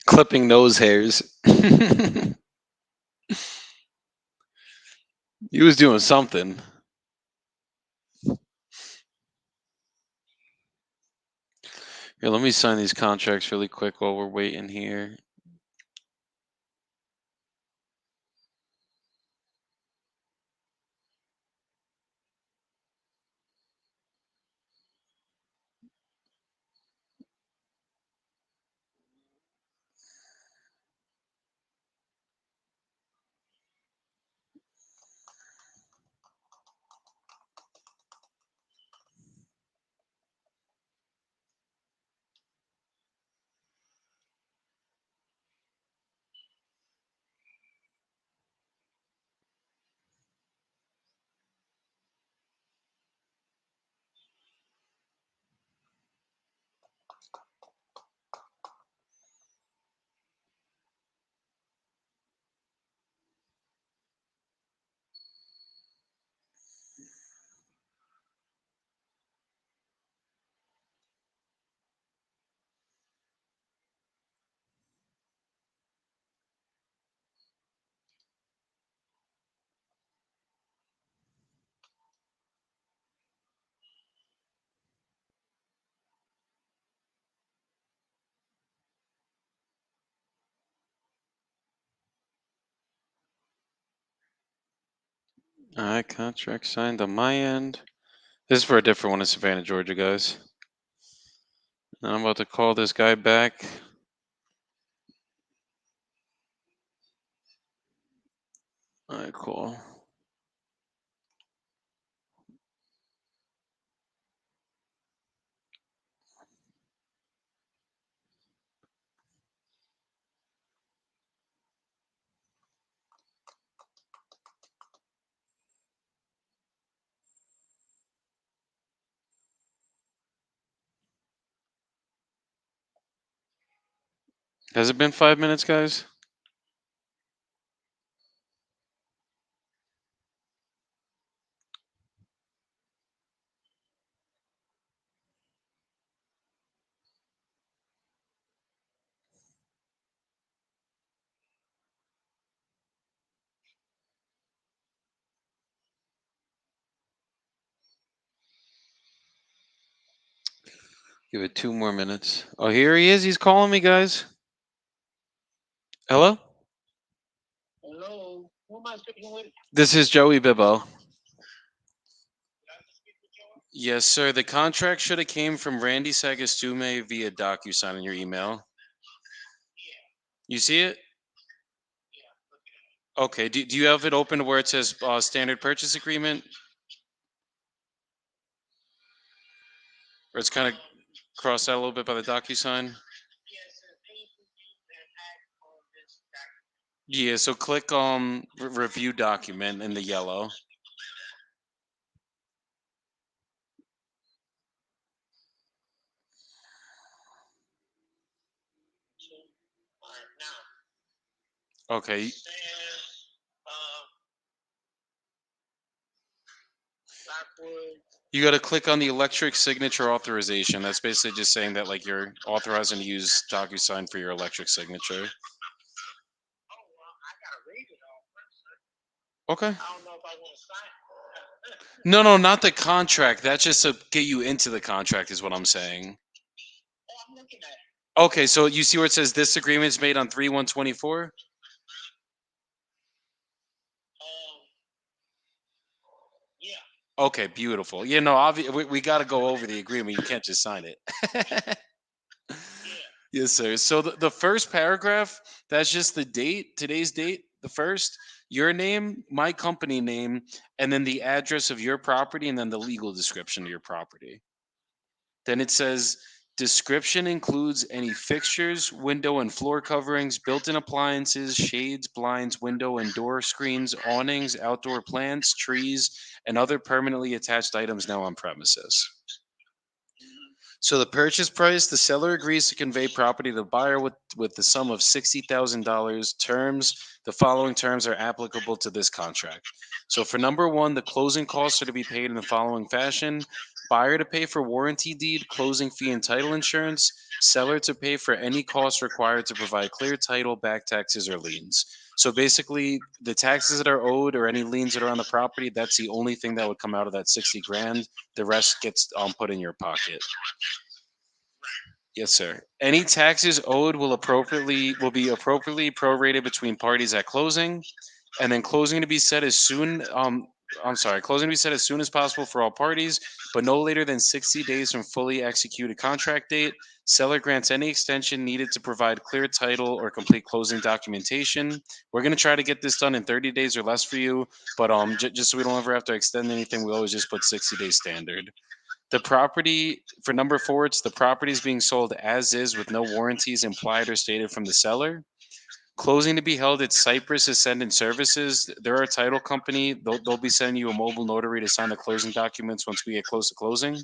Clipping nose hairs. He was doing something. Here, let me sign these contracts really quick while we're waiting here. All right, contract signed on my end. This is for a different one in Savannah, Georgia, guys. And I'm about to call this guy back. All right, cool. Has it been 5 minutes, guys? Give it 2 more minutes. Oh, here he is. He's calling me, guys. Hello? Hello, who am I speaking with? This is Joey Bibbo. Yes, sir. The contract should have came from Randy Sagastume via DocuSign in your email. You see it? Okay. Do you have it open where it says standard purchase agreement? Or it's kind of crossed out a little bit by the DocuSign? Yeah, so click review document in the yellow. Okay. Blackwood You got to click on the electric signature authorization. That's basically just saying that like you're authorizing to use DocuSign for your electric signature. Oh, well, I gotta read it all first, sir. Okay. I don't know if I want to sign it. No, not the contract. That's just to get you into the contract, is what I'm saying. Oh, I'm looking at it. Okay, so you see where it says this agreement is made on 3/1/24? Um, yeah. Okay, beautiful. Yeah, no, we got to go over the agreement. You can't just sign it. Yes, sir. So the first paragraph, that's just the date, today's date, the first, your name, my company name, and then the address of your property, and then the legal description of your property. Then it says description includes any fixtures, window and floor coverings, built-in appliances, shades, blinds, window and door screens, awnings, outdoor plants, trees, and other permanently attached items now on premises. So the purchase price, the seller agrees to convey property to the buyer with the sum of $60,000. Terms, the following terms are applicable to this contract. So for number one, the closing costs are to be paid in the following fashion. Buyer to pay for warranty deed, closing fee, and title insurance. Seller to pay for any costs required to provide clear title, back taxes, or liens. So basically, the taxes that are owed or any liens that are on the property, that's the only thing that would come out of that 60 grand. The rest gets put in your pocket. Yes, sir. Any taxes owed will be appropriately prorated between parties at closing, and then closing to be set as soon. Closing to be set as soon as possible for all parties, but no later than 60 days from fully executed contract date. Seller grants any extension needed to provide clear title or complete closing documentation. We're going to try to get this done in 30 days or less for you, but just so we don't ever have to extend anything, we always just put 60 days standard. The property, for number four, it's the property is being sold as is with no warranties implied or stated from the seller. Closing to be held at Cypress Ascendant Services. They're our title company. They'll be sending you a mobile notary to sign the closing documents once we get close to closing.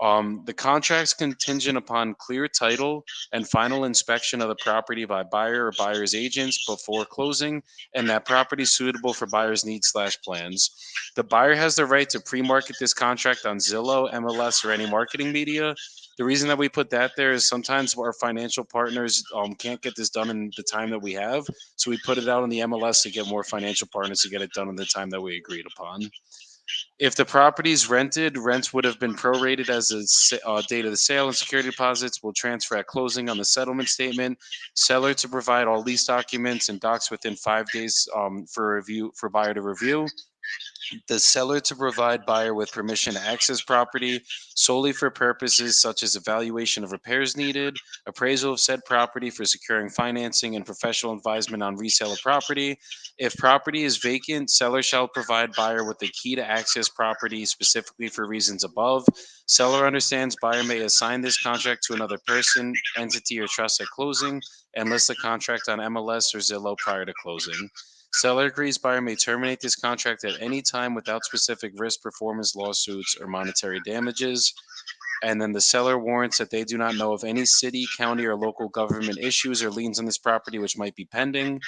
The contract's contingent upon clear title and final inspection of the property by buyer or buyer's agents before closing, and that property is suitable for buyer's needs/plans. The buyer has the right to pre-market this contract on Zillow, MLS, or any marketing media. The reason that we put that there is sometimes our financial partners can't get this done in the time that we have, so we put it out on the MLS to get more financial partners to get it done in the time that we agreed upon. If the property is rented, rents would have been prorated as the date of the sale, and security deposits will transfer at closing on the settlement statement. Seller to provide all lease documents and docs within 5 days for buyer to review. The seller to provide buyer with permission to access property solely for purposes such as evaluation of repairs needed, appraisal of said property for securing financing, and professional advisement on resale of property. If property is vacant, seller shall provide buyer with the key to access property specifically for reasons above. Seller understands buyer may assign this contract to another person, entity, or trust at closing, and list the contract on MLS or Zillow prior to closing. Seller agrees buyer may terminate this contract at any time without specific risk, performance, lawsuits, or monetary damages. And then the seller warrants that they do not know of any city, county, or local government issues or liens on this property which might be pending.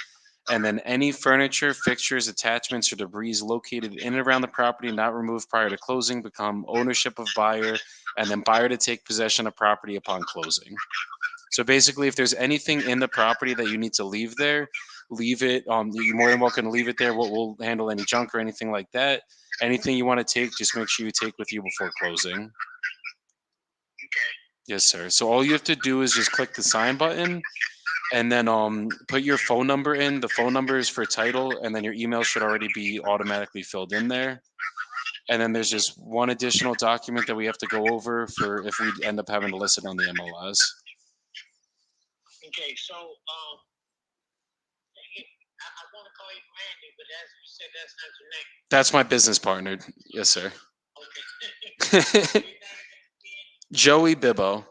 And then any furniture, fixtures, attachments, or debris located in and around the property not removed prior to closing become ownership of buyer, and then buyer to take possession of property upon closing. So basically, if there's anything in the property that you need to leave there, leave it. You're more than welcome to leave it there. We'll handle any junk or anything like that. Anything you want to take, just make sure you take with you before closing. Okay. Yes, sir. So all you have to do is just click the sign button, and then put your phone number in. The phone number is for title, and then your email should already be automatically filled in there. And then there's just one additional document that we have to go over for if we end up having to list it on the MLS. Okay, so I want to call you Randy, but as you said, that's not your name. That's my business partner. Yes, sir. Okay. Joey Bibbo.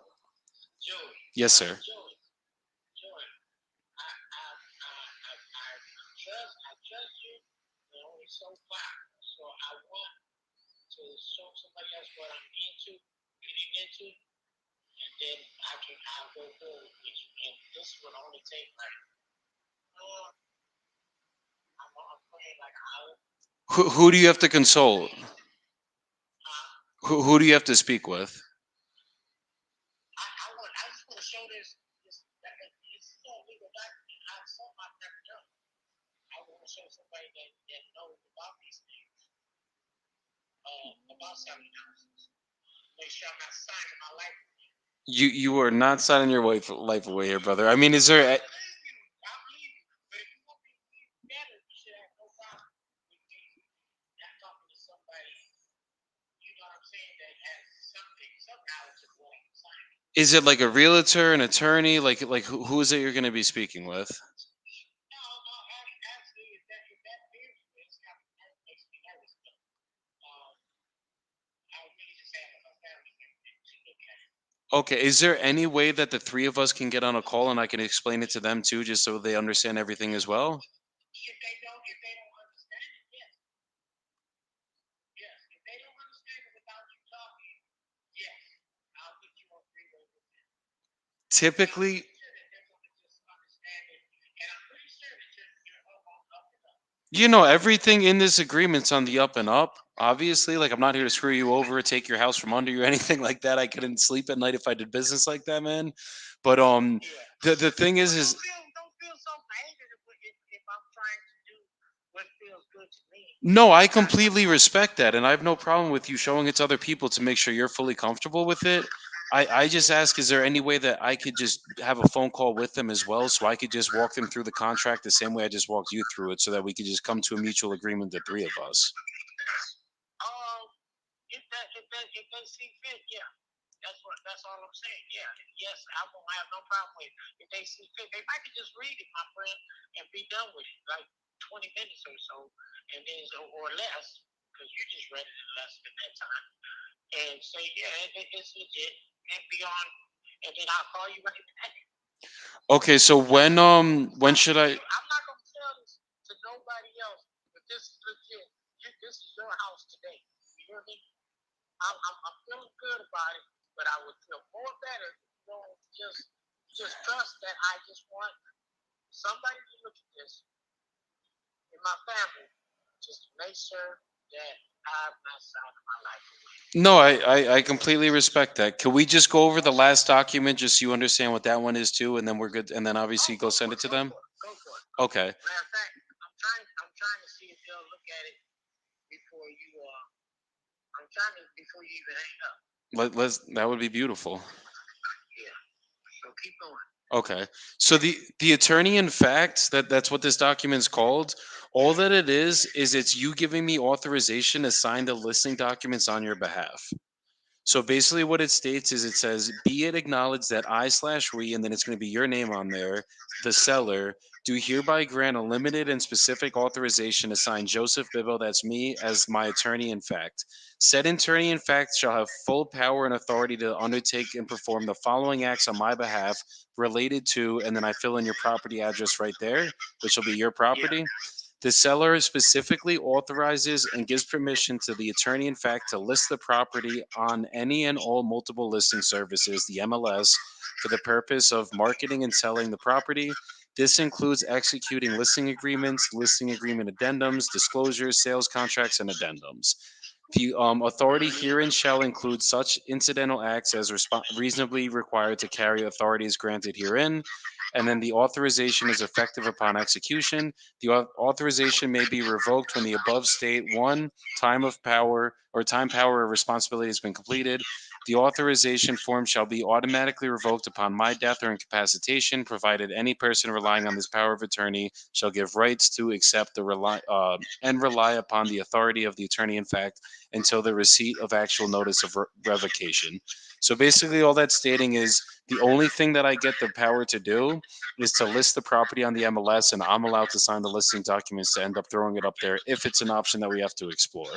Joey. Yes, sir. Joey. I trust you, but only so far. So I want to show somebody else what I'm getting into, and then I'll go forward with you. And this would only take like, I'm playing like an hour. Who do you have to consult? Who do you have to speak with? I just want to show this it's still a legal document. Something I've never done. I want to show somebody that knows about these things, about selling houses. Make sure I'm not signing my life. You are not signing your life away here, brother. I mean, is there? I believe you. But if you want me to be better, you should have no problem with me not talking to somebody, you know what I'm saying, that has something, some knowledge of what I'm signing. Is it like a realtor, an attorney? Like who is it you're going to be speaking with? No, actually, if that business that makes me nervous. But I really just have a family member to look at it. Okay, is there any way that the three of us can get on a call and I can explain it to them too, just so they understand everything as well? If they don't understand it, yes. Yes. If they don't understand it without you talking, yes. I'll put you on freeway with them. Typically, you know, everything in this agreement's on the up and up. Obviously, like I'm not here to screw you over or take your house from under you or anything like that. I couldn't sleep at night if I did business like that, man. But the thing is don't feel so bad if I'm trying to do what feels good to me. no, I completely respect that, and I have no problem with you showing it to other people to make sure you're fully comfortable with it. I just ask, is there any way that I could just have a phone call with them as well, so I could just walk them through the contract the same way I just walked you through it, so that we could just come to a mutual agreement, the three of us? If they see fit, yeah. That's all I'm saying. Yeah. Yes, I won't have no problem with it. If they see fit. They might just read it, my friend, and be done with it. Like 20 minutes or so, and then or less, because you just read it in less than that time. And say, yeah, it's legit, and beyond, and then I'll call you right back. Okay, so when should I? I'm not gonna tell this to nobody else, but this is legit. This is your house today. You hear me? I'm feeling good about it, but I would feel more better if you don't just trust that I just want somebody to look at this in my family, just to make sure that I'm not signing my life away. No, I completely respect that. Can we just go over the last document just so you understand what that one is too, and then we're good, and then obviously go send it to them? Go for it. Okay. Matter of fact, I'm trying to see if they'll look at it before you before you even hang up. Let's that would be beautiful. Yeah. So keep going. Okay. So the attorney in fact, that's what this document's called. All that it is it's you giving me authorization to sign the listing documents on your behalf. So basically what it states is it says, be it acknowledged that I/we, and then it's going to be your name on there, the seller, do hereby grant a limited and specific authorization to sign Joseph Bibbo, that's me, as my attorney in fact. Said attorney in fact shall have full power and authority to undertake and perform the following acts on my behalf related to, and then I fill in your property address right there, which will be your property. The seller specifically authorizes and gives permission to the attorney in fact to list the property on any and all multiple listing services, the MLS, for the purpose of marketing and selling the property. This includes executing listing agreements, listing agreement addendums, disclosures, sales contracts, and addendums. The authority herein shall include such incidental acts as reasonably required to carry authorities granted herein. And then the authorization is effective upon execution. The authorization may be revoked when the above state one, time of power or time, power, or responsibility has been completed. The authorization form shall be automatically revoked upon my death or incapacitation, provided any person relying on this power of attorney shall give rights to accept and rely upon the authority of the attorney in fact until the receipt of actual notice of revocation. So basically, all that's stating is the only thing that I get the power to do is to list the property on the MLS, and I'm allowed to sign the listing documents to end up throwing it up there if it's an option that we have to explore.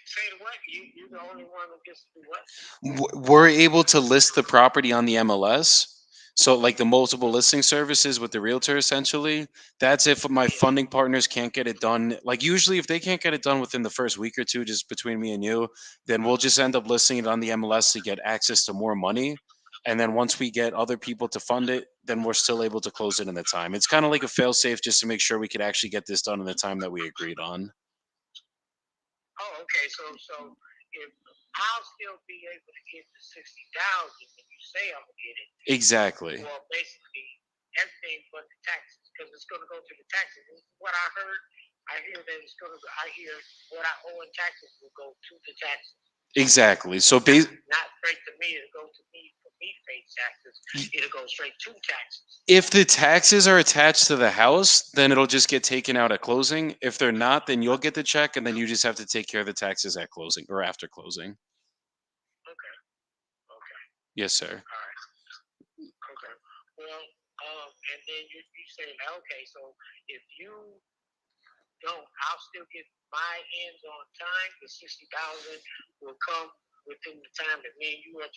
Say what? You're the only one who gets to do what? We're able to list the property on the MLS. So, like the multiple listing services with the realtor, essentially, that's if my funding partners can't get it done. Like, usually, if they can't get it done within the first week or two, just between me and you, then we'll just end up listing it on the MLS to get access to more money. And then once we get other people to fund it, then we're still able to close it in the time. It's kind of like a fail safe just to make sure we could actually get this done in the time that we agreed on. Oh, Okay, so if I'll still be able to get the 60,000 when you say I'm gonna get it. Exactly. Well, basically everything but the taxes, because it's gonna go to the taxes. This is what I heard. I hear that it's gonna. I hear what I owe in taxes will go to the taxes. Exactly. So not straight to me. It'll go to me for me to pay taxes. It'll go straight to taxes. if the taxes are attached to the house, then it'll just get taken out at closing. If they're not, then you'll get the check, and then you just have to take care of the taxes at closing or after closing. Okay. Okay. Yes, sir. All right. Okay. Well, and then you say, okay, so if you don't, I'll still get my ends on time. The 60,000 will come within the time that me and you are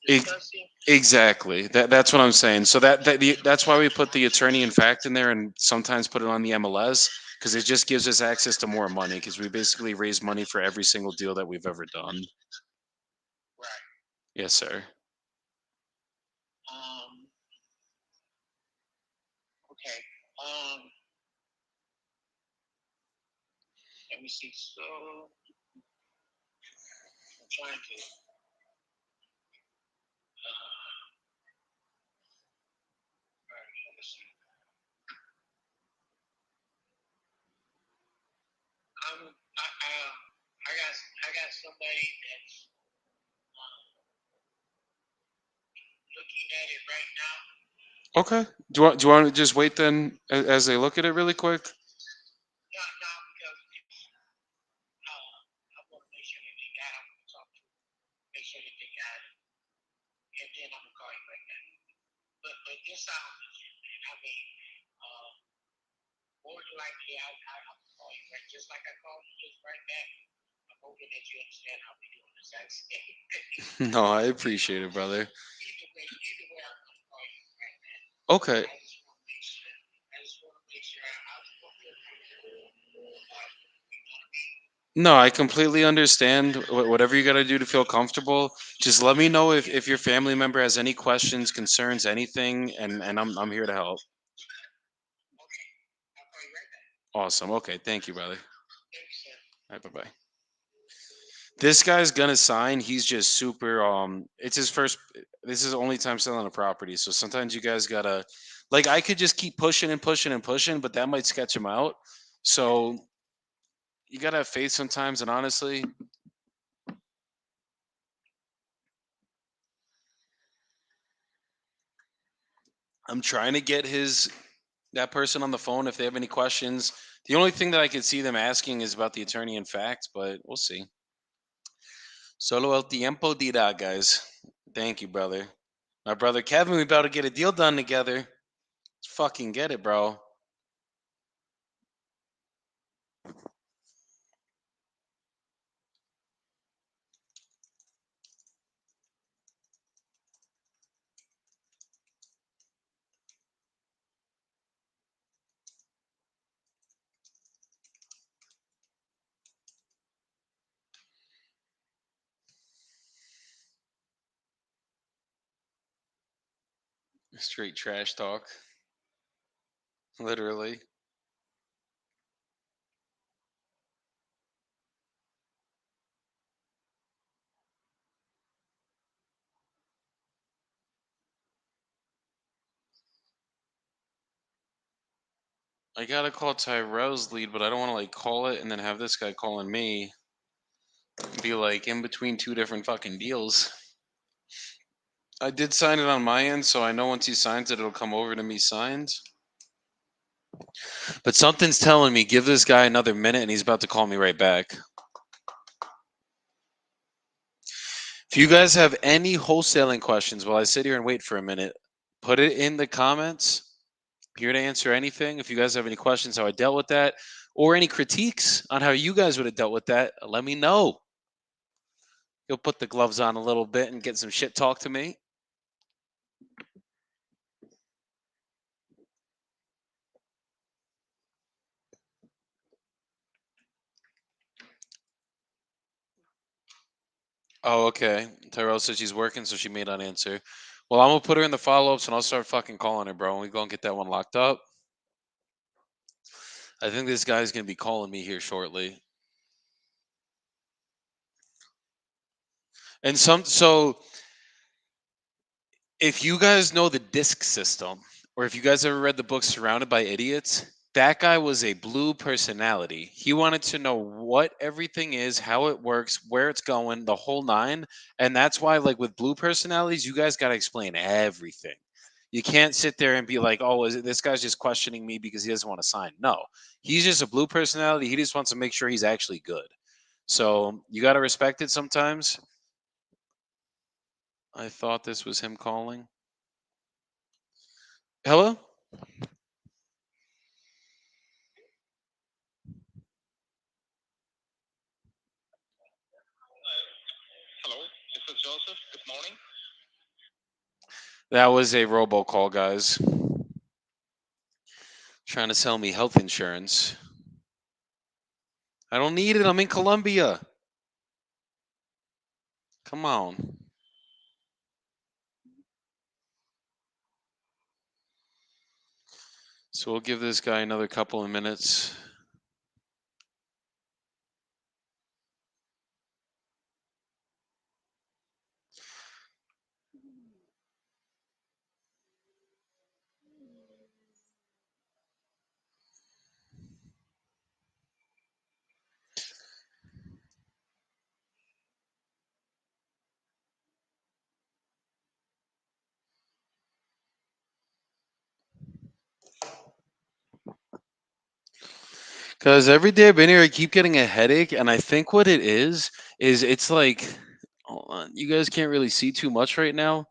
discussing. Exactly. That's what I'm saying. So that's why we put the attorney in fact in there, and sometimes put it on the MLS, because it just gives us access to more money, because we basically raise money for every single deal that we've ever done. Right. Yes, sir. Okay. Let me see. So I'm trying to. Let me see. I got somebody that's looking at it right now. Okay. Do you want to just wait then as they look at it really quick? No, because I want to make sure that they got it. I'm going to talk to them, make sure that they got it, and then I'm gonna call you right back. But this sounds legit, man. I mean, more than likely, I'm gonna call you right, just like I called you just right back. I'm hoping that you understand how we doing this accident. No, I appreciate it, brother. Either way, I'm gonna call you right back. Okay. I just want to make sure. No, I completely understand. Whatever you got to do to feel comfortable, just let me know if your family member has any questions, concerns, anything, and I'm here to help. Okay. I'll call you right back. Awesome. Okay. Thank you, brother. Thanks, sir. All right, bye bye. This guy's gonna sign. He's just super. It's his first. This is the only time selling a property, so sometimes you guys gotta, like, I could just keep pushing and pushing and pushing, but that might sketch him out. So you gotta have faith sometimes, and honestly, I'm trying to get that person on the phone if they have any questions. The only thing that I could see them asking is about the attorney in fact, but we'll see. Solo el tiempo dirá, guys. Thank you, brother. My brother Kevin, we about to get a deal done together. Let's fucking get it, bro. Straight trash talk. Literally. I gotta call Tyrell's lead, but I don't want to like call it and then have this guy calling me. Be like in between two different fucking deals. I did sign it on my end, so I know once he signs it, it'll come over to me signed. But something's telling me give this guy another minute and he's about to call me right back. If you guys have any wholesaling questions while I sit here and wait for a minute, put it in the comments. I'm here to answer anything. If you guys have any questions how I dealt with that, or any critiques on how you guys would have dealt with that, let me know. You'll put the gloves on a little bit and get some shit talk to me. Oh, okay. Tyrell said she's working, so she may not answer. Well, I'm gonna put her in the follow-ups and I'll start fucking calling her, bro. And we go and get that one locked up. I think this guy's gonna be calling me here shortly. And so if you guys know the disc system, or if you guys ever read the book Surrounded by Idiots, that guy was a blue personality. He wanted to know what everything is, how it works, where it's going, the whole nine. And that's why, like with blue personalities, you guys got to explain everything. You can't sit there and be like, oh, this guy's just questioning me because he doesn't want to sign. No, he's just a blue personality. He just wants to make sure he's actually good. So you got to respect it sometimes. I thought this was him calling. Hello? Hello, this is Joseph. Good morning. That was a robocall, guys. Trying to sell me health insurance. I don't need it. I'm in Colombia. Come on. So we'll give this guy another couple of minutes. Because every day I've been here, I keep getting a headache. And I think what it is it's like, hold on, you guys can't really see too much right now.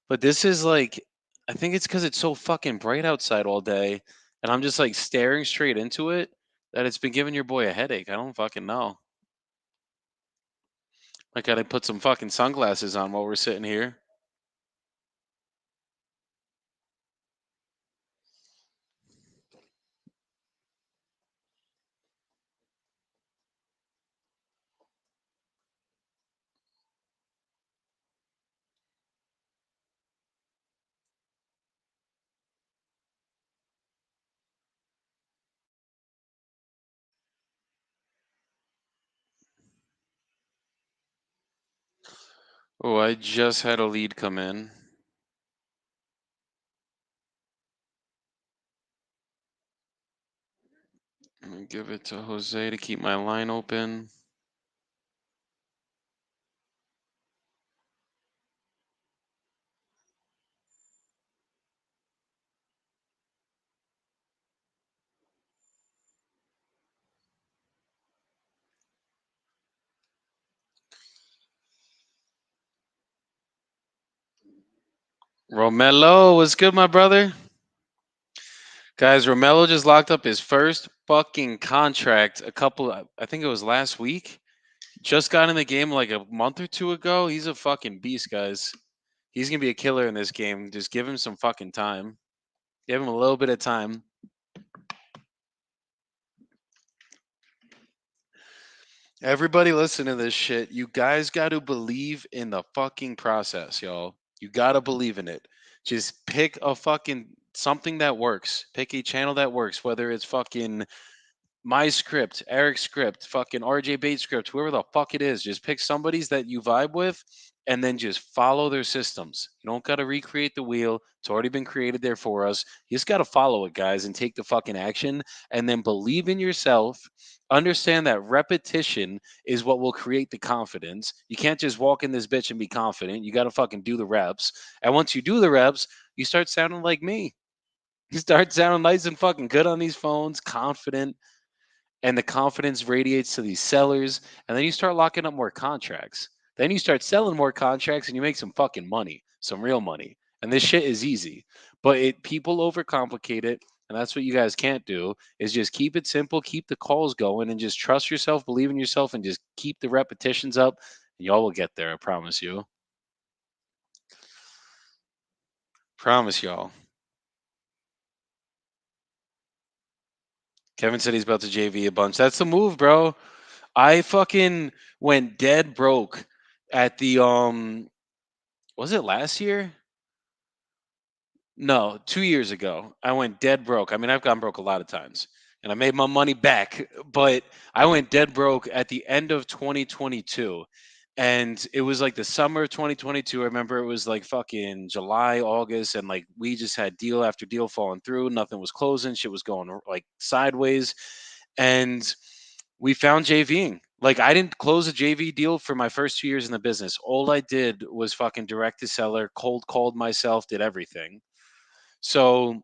But this is like, I think it's because it's so fucking bright outside all day. And I'm just like staring straight into it that it's been giving your boy a headache. I don't fucking know. I gotta put some fucking sunglasses on while we're sitting here. Oh, I just had a lead come in. I'm gonna give it to Jose to keep my line open. Romello, what's good, my brother? Guys, Romello just locked up his first fucking contract I think it was last week. Just got in the game like a month or two ago. He's a fucking beast, guys. He's gonna be a killer in this game. Just give him some fucking time. Give him a little bit of time. Everybody listen to this shit. You guys got to believe in the fucking process, y'all. You got to believe in it. Just pick a fucking something that works. Pick a channel that works, whether it's fucking my script, Eric's script, fucking RJ Bates script, whoever the fuck it is. Just pick somebody's that you vibe with and then just follow their systems. You don't got to recreate the wheel. It's already been created there for us. You just got to follow it, guys, and take the fucking action and then believe in yourself. Understand that repetition is what will create the confidence. You can't just walk in this bitch and be confident. You got to fucking do the reps. And once you do the reps, you start sounding like me. You start sounding nice and fucking good on these phones, confident, and the confidence radiates to these sellers, and then you start locking up more contracts. Then you start selling more contracts and you make some fucking money, some real money. And this shit is easy. But people overcomplicate it, and that's what you guys can't do is just keep it simple, keep the calls going, and just trust yourself, believe in yourself, and just keep the repetitions up, and y'all will get there, I promise you. Promise y'all. Kevin said he's about to JV a bunch. That's the move, bro. I fucking went dead broke at the was it last year? No, 2 years ago. I went dead broke. I mean, I've gone broke a lot of times and I made my money back, but I went dead broke at the end of 2022 And it was like the summer of 2022. I remember it was like fucking July, August, and like we just had deal after deal falling through. Nothing was closing. Shit was going like sideways. And we found JVing. Like I didn't close a JV deal for my first 2 years in the business. All I did was fucking direct to seller, cold called myself, did everything. So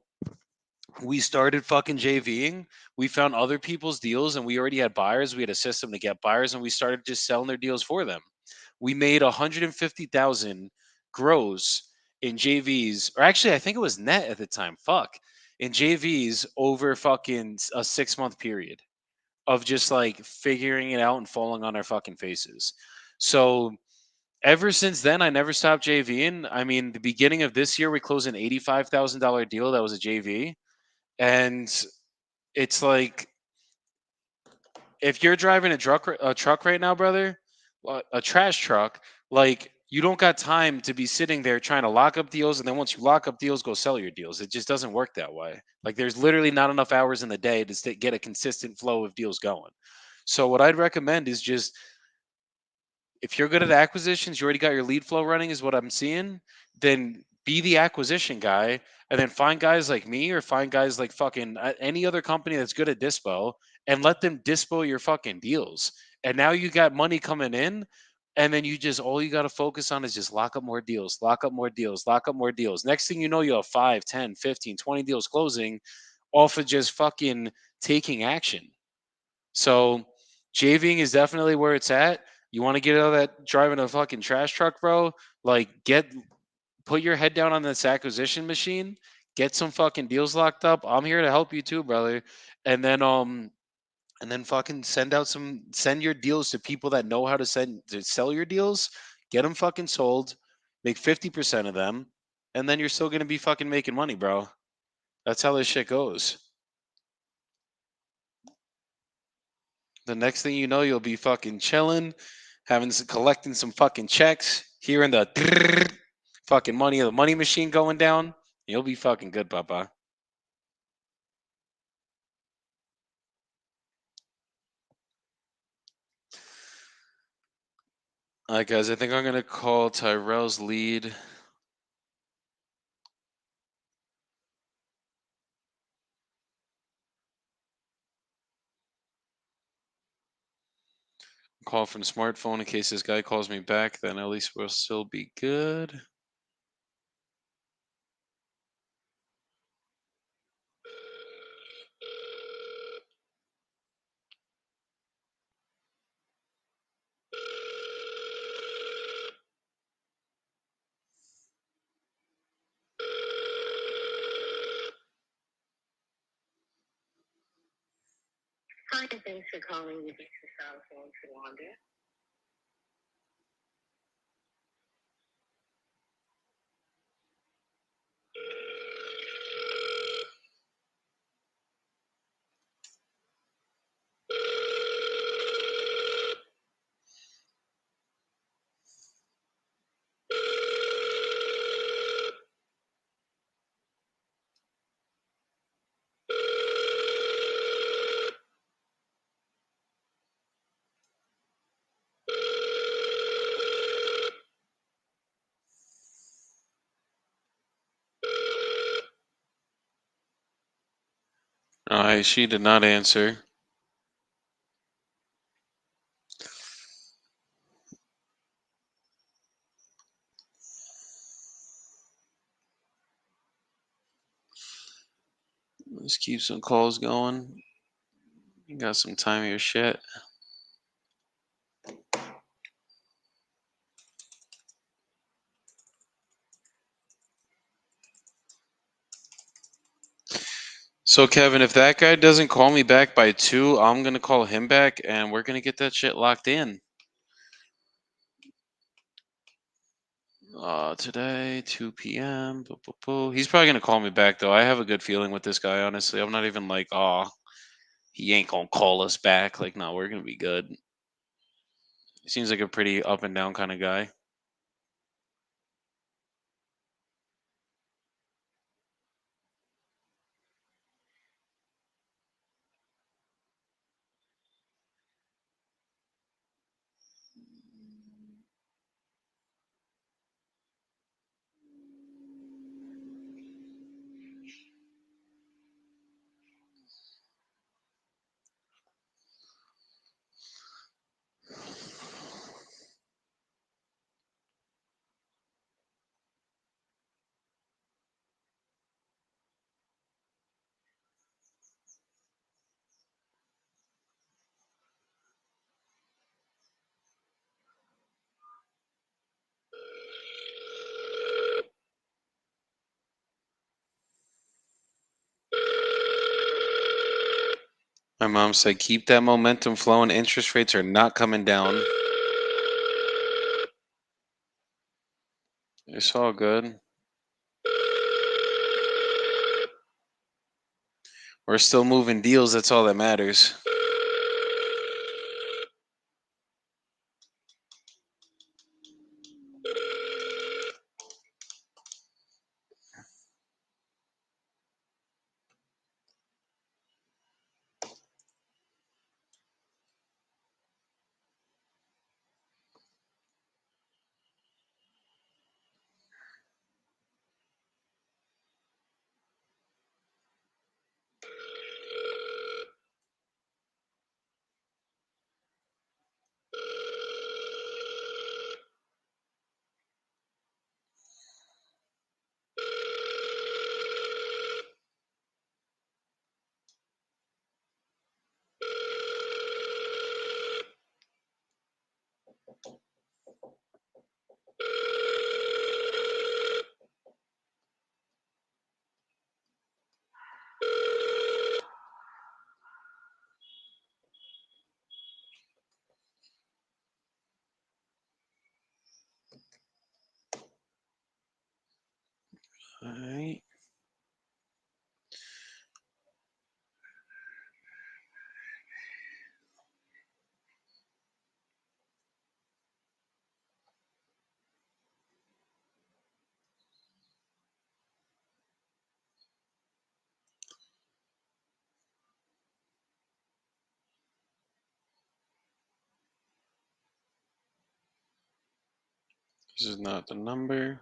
we started fucking JVing. We found other people's deals and we already had buyers. We had a system to get buyers and we started just selling their deals for them. We made 150,000 gross in JVs, or actually I think it was net at the time. Fuck. In JVs over fucking a 6 month period of just like figuring it out and falling on our fucking faces. So ever since then, I never stopped JVing. I mean, the beginning of this year, we closed an $85,000 deal that was a JV. And it's like if you're driving a truck right now, brother, a trash truck, like you don't got time to be sitting there trying to lock up deals, and then once you lock up deals, go sell your deals. It just doesn't work that way. Like there's literally not enough hours in the day to get a consistent flow of deals going. So what I'd recommend is just if you're good at acquisitions, you already got your lead flow running, is what I'm seeing, then be the acquisition guy and then find guys like me or find guys like fucking any other company that's good at dispo and let them dispo your fucking deals. And now you got money coming in. And then you just, all you got to focus on is just lock up more deals, lock up more deals, lock up more deals. Next thing you know, you have 5, 10, 15, 20 deals closing off of just fucking taking action. So JVing is definitely where it's at. You want to get out of that driving a fucking trash truck, bro? Like put your head down on this acquisition machine, get some fucking deals locked up. I'm here to help you too, brother. And then fucking send your deals to people that know how to sell your deals, get them fucking sold, make 50% of them, and then you're still gonna be fucking making money, bro. That's how this shit goes. The next thing you know, you'll be fucking chilling, collecting some fucking checks, hearing the fucking money of the money machine going down. You'll be fucking good, Papa. All right, guys, I think I'm gonna call Tyrell's lead. Call from smartphone in case this guy calls me back. Then at least we'll still be good. Hi, and thanks for calling the Dixie Cell Phone for Wanda. All right, she did not answer. Let's keep some calls going. You got some time here, shit. So Kevin, if that guy doesn't call me back by 2, I'm gonna call him back and we're gonna get that shit locked in. Today, 2 p.m. Boo, boo, boo. He's probably gonna call me back though. I have a good feeling with this guy, honestly. I'm not even like, he ain't gonna call us back. Like, no, we're gonna be good. He seems like a pretty up and down kind of guy. My mom said, keep that momentum flowing. Interest rates are not coming down. It's all good. We're still moving deals. That's all that matters. All right. This is not the number.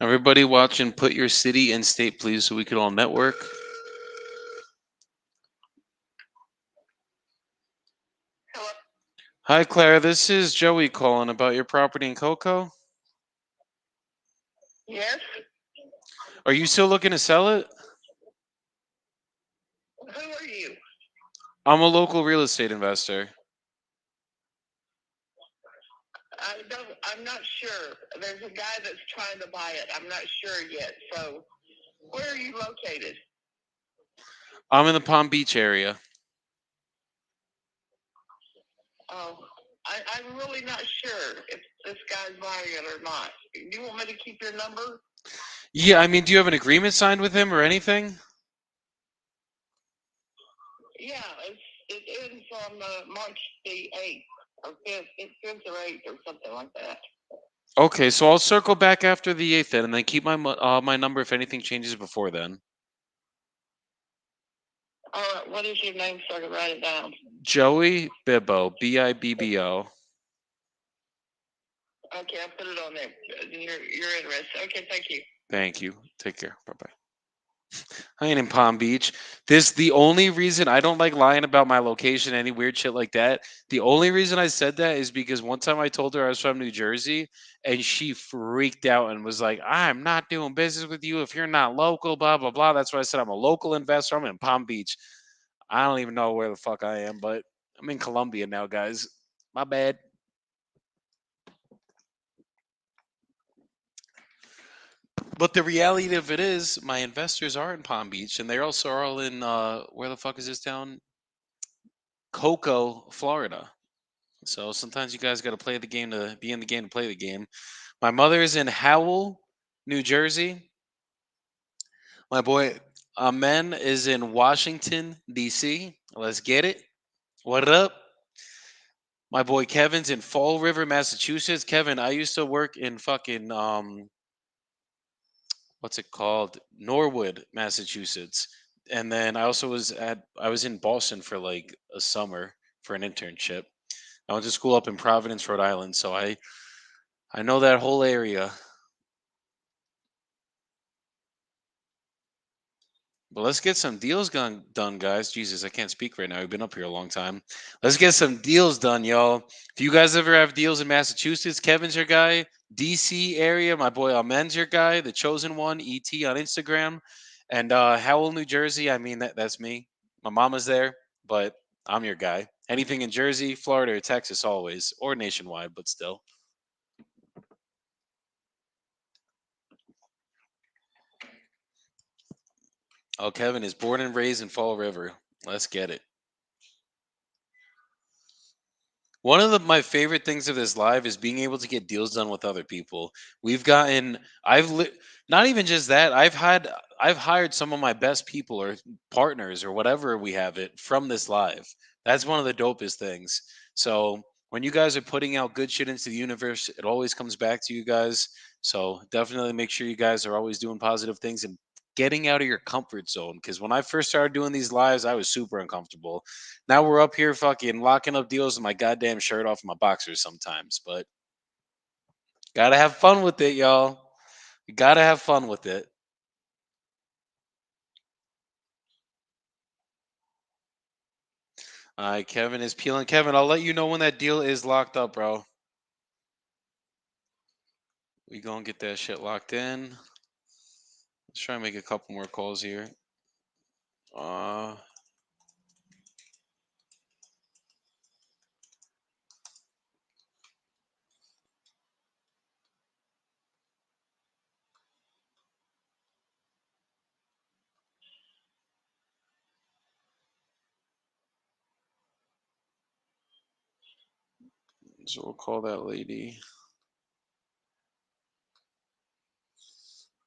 Everybody watching, put your city and state, please, so we can all network. Hello? Hi, Clara. This is Joey calling about your property in Cocoa. Yes? Are you still looking to sell it? Who are you? I'm a local real estate investor. I'm not sure. There's a guy that's trying to buy it. I'm not sure yet. So, where are you located? I'm in the Palm Beach area. Oh, I'm really not sure if this guy's buying it or not. Do you want me to keep your number? Yeah, I mean, do you have an agreement signed with him or anything? Yeah, it ends on March the 8th or 5th. It's 5th or 8th or something like that. Okay, so I'll circle back after the 8th then, and then keep my number if anything changes before then. All right, what is your name so I can write it down? Joey Bibbo, Bibbo. Okay, I'll put it on there. You're interested. Okay, thank you. Thank you. Take care. Bye bye. I ain't in Palm Beach. The only reason I don't like lying about my location, any weird shit like that. The only reason I said that is because one time I told her I was from New Jersey and she freaked out and was like, I'm not doing business with you if you're not local, blah, blah, blah. That's why I said I'm a local investor. I'm in Palm Beach. I don't even know where the fuck I am, but I'm in Colombia now, guys. My bad. But the reality of it is, my investors are in Palm Beach, and they also are all in where the fuck is this town? Cocoa, Florida. So sometimes you guys got to play the game to be in the game to play the game. My mother is in Howell, New Jersey. My boy Amen is in Washington, D.C. Let's get it. What up? My boy Kevin's in Fall River, Massachusetts. Kevin, I used to work in fucking what's it called? Norwood, Massachusetts. And then I was in Boston for like a summer for an internship. I went to school up in Providence, Rhode Island, so I know that whole area. But let's get some deals done, guys. Jesus, I can't speak right now. We've been up here a long time. Let's get some deals done, y'all. If you guys ever have deals in Massachusetts, Kevin's your guy. DC area, my boy Amen's your guy. The chosen one, ET on Instagram. And Howell, New Jersey. I mean, that's me. My mama's there, but I'm your guy. Anything in Jersey, Florida, or Texas, always, or nationwide, but still. Oh, Kevin is born and raised in Fall River. Let's get it. One of my favorite things of this live is being able to get deals done with other people. We've gotten, not even just that. I've hired some of my best people or partners or whatever we have it from this live. That's one of the dopest things. So when you guys are putting out good shit into the universe, it always comes back to you guys. So definitely make sure you guys are always doing positive things and getting out of your comfort zone. Because when I first started doing these lives, I was super uncomfortable. Now we're up here fucking locking up deals with my goddamn shirt off my boxers sometimes, but gotta have fun with it, y'all. You gotta have fun with it. All right, Kevin is peeling. Kevin, I'll let you know when that deal is locked up, bro. We gonna get that shit locked in. Let's try and make a couple more calls here. Uh, so we'll call that lady.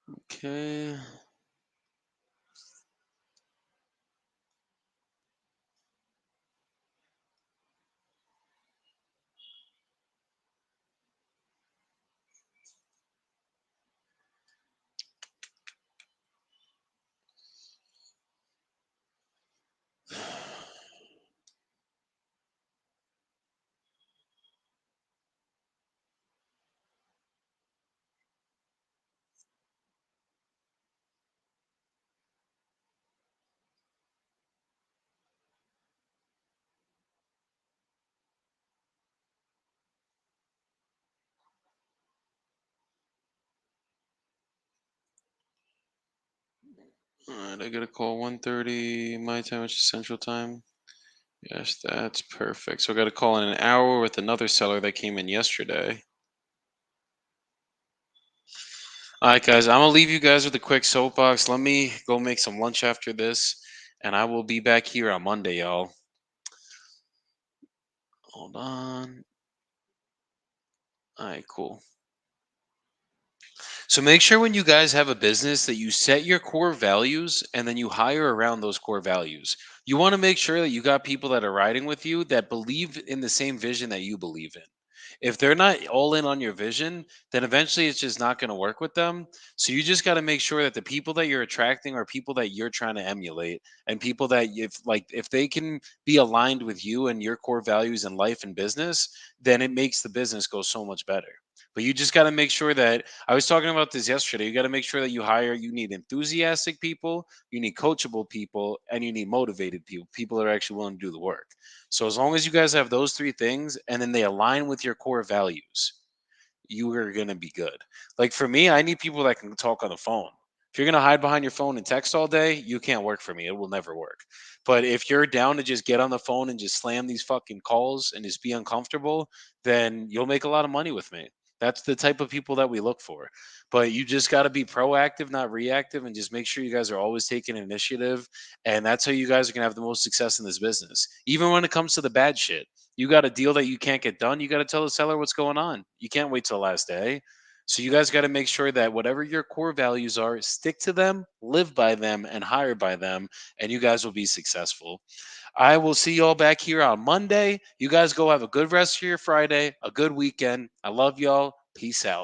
Okay. All right, I gotta call 1:30 my time, which is Central Time. Yes, that's perfect. So I got to call in an hour with another seller that came in yesterday. All right, guys, I'm gonna leave you guys with a quick soapbox. Let me go make some lunch after this, and I will be back here on Monday, y'all. Hold on. All right, cool. So make sure when you guys have a business that you set your core values and then you hire around those core values. You want to make sure that you got people that are riding with you that believe in the same vision that you believe in. If they're not all in on your vision, then eventually it's just not going to work with them. So you just got to make sure that the people that you're attracting are people that you're trying to emulate and people that if they can be aligned with you and your core values in life and business, then it makes the business go so much better. But you just got to make sure that I was talking about this yesterday. You got to make sure that you need enthusiastic people, you need coachable people, and you need motivated people, people that are actually willing to do the work. So as long as you guys have those three things and then they align with your core values, you are going to be good. Like for me, I need people that can talk on the phone. If you're going to hide behind your phone and text all day, you can't work for me. It will never work. But if you're down to just get on the phone and just slam these fucking calls and just be uncomfortable, then you'll make a lot of money with me. That's the type of people that we look for. But you just got to be proactive, not reactive, and just make sure you guys are always taking initiative. And that's how you guys are going to have the most success in this business. Even when it comes to the bad shit, you got a deal that you can't get done, you got to tell the seller what's going on. You can't wait till the last day. So you guys got to make sure that whatever your core values are, stick to them, live by them, and hire by them, and you guys will be successful. I will see y'all back here on Monday. You guys go have a good rest of your Friday, a good weekend. I love y'all. Peace out.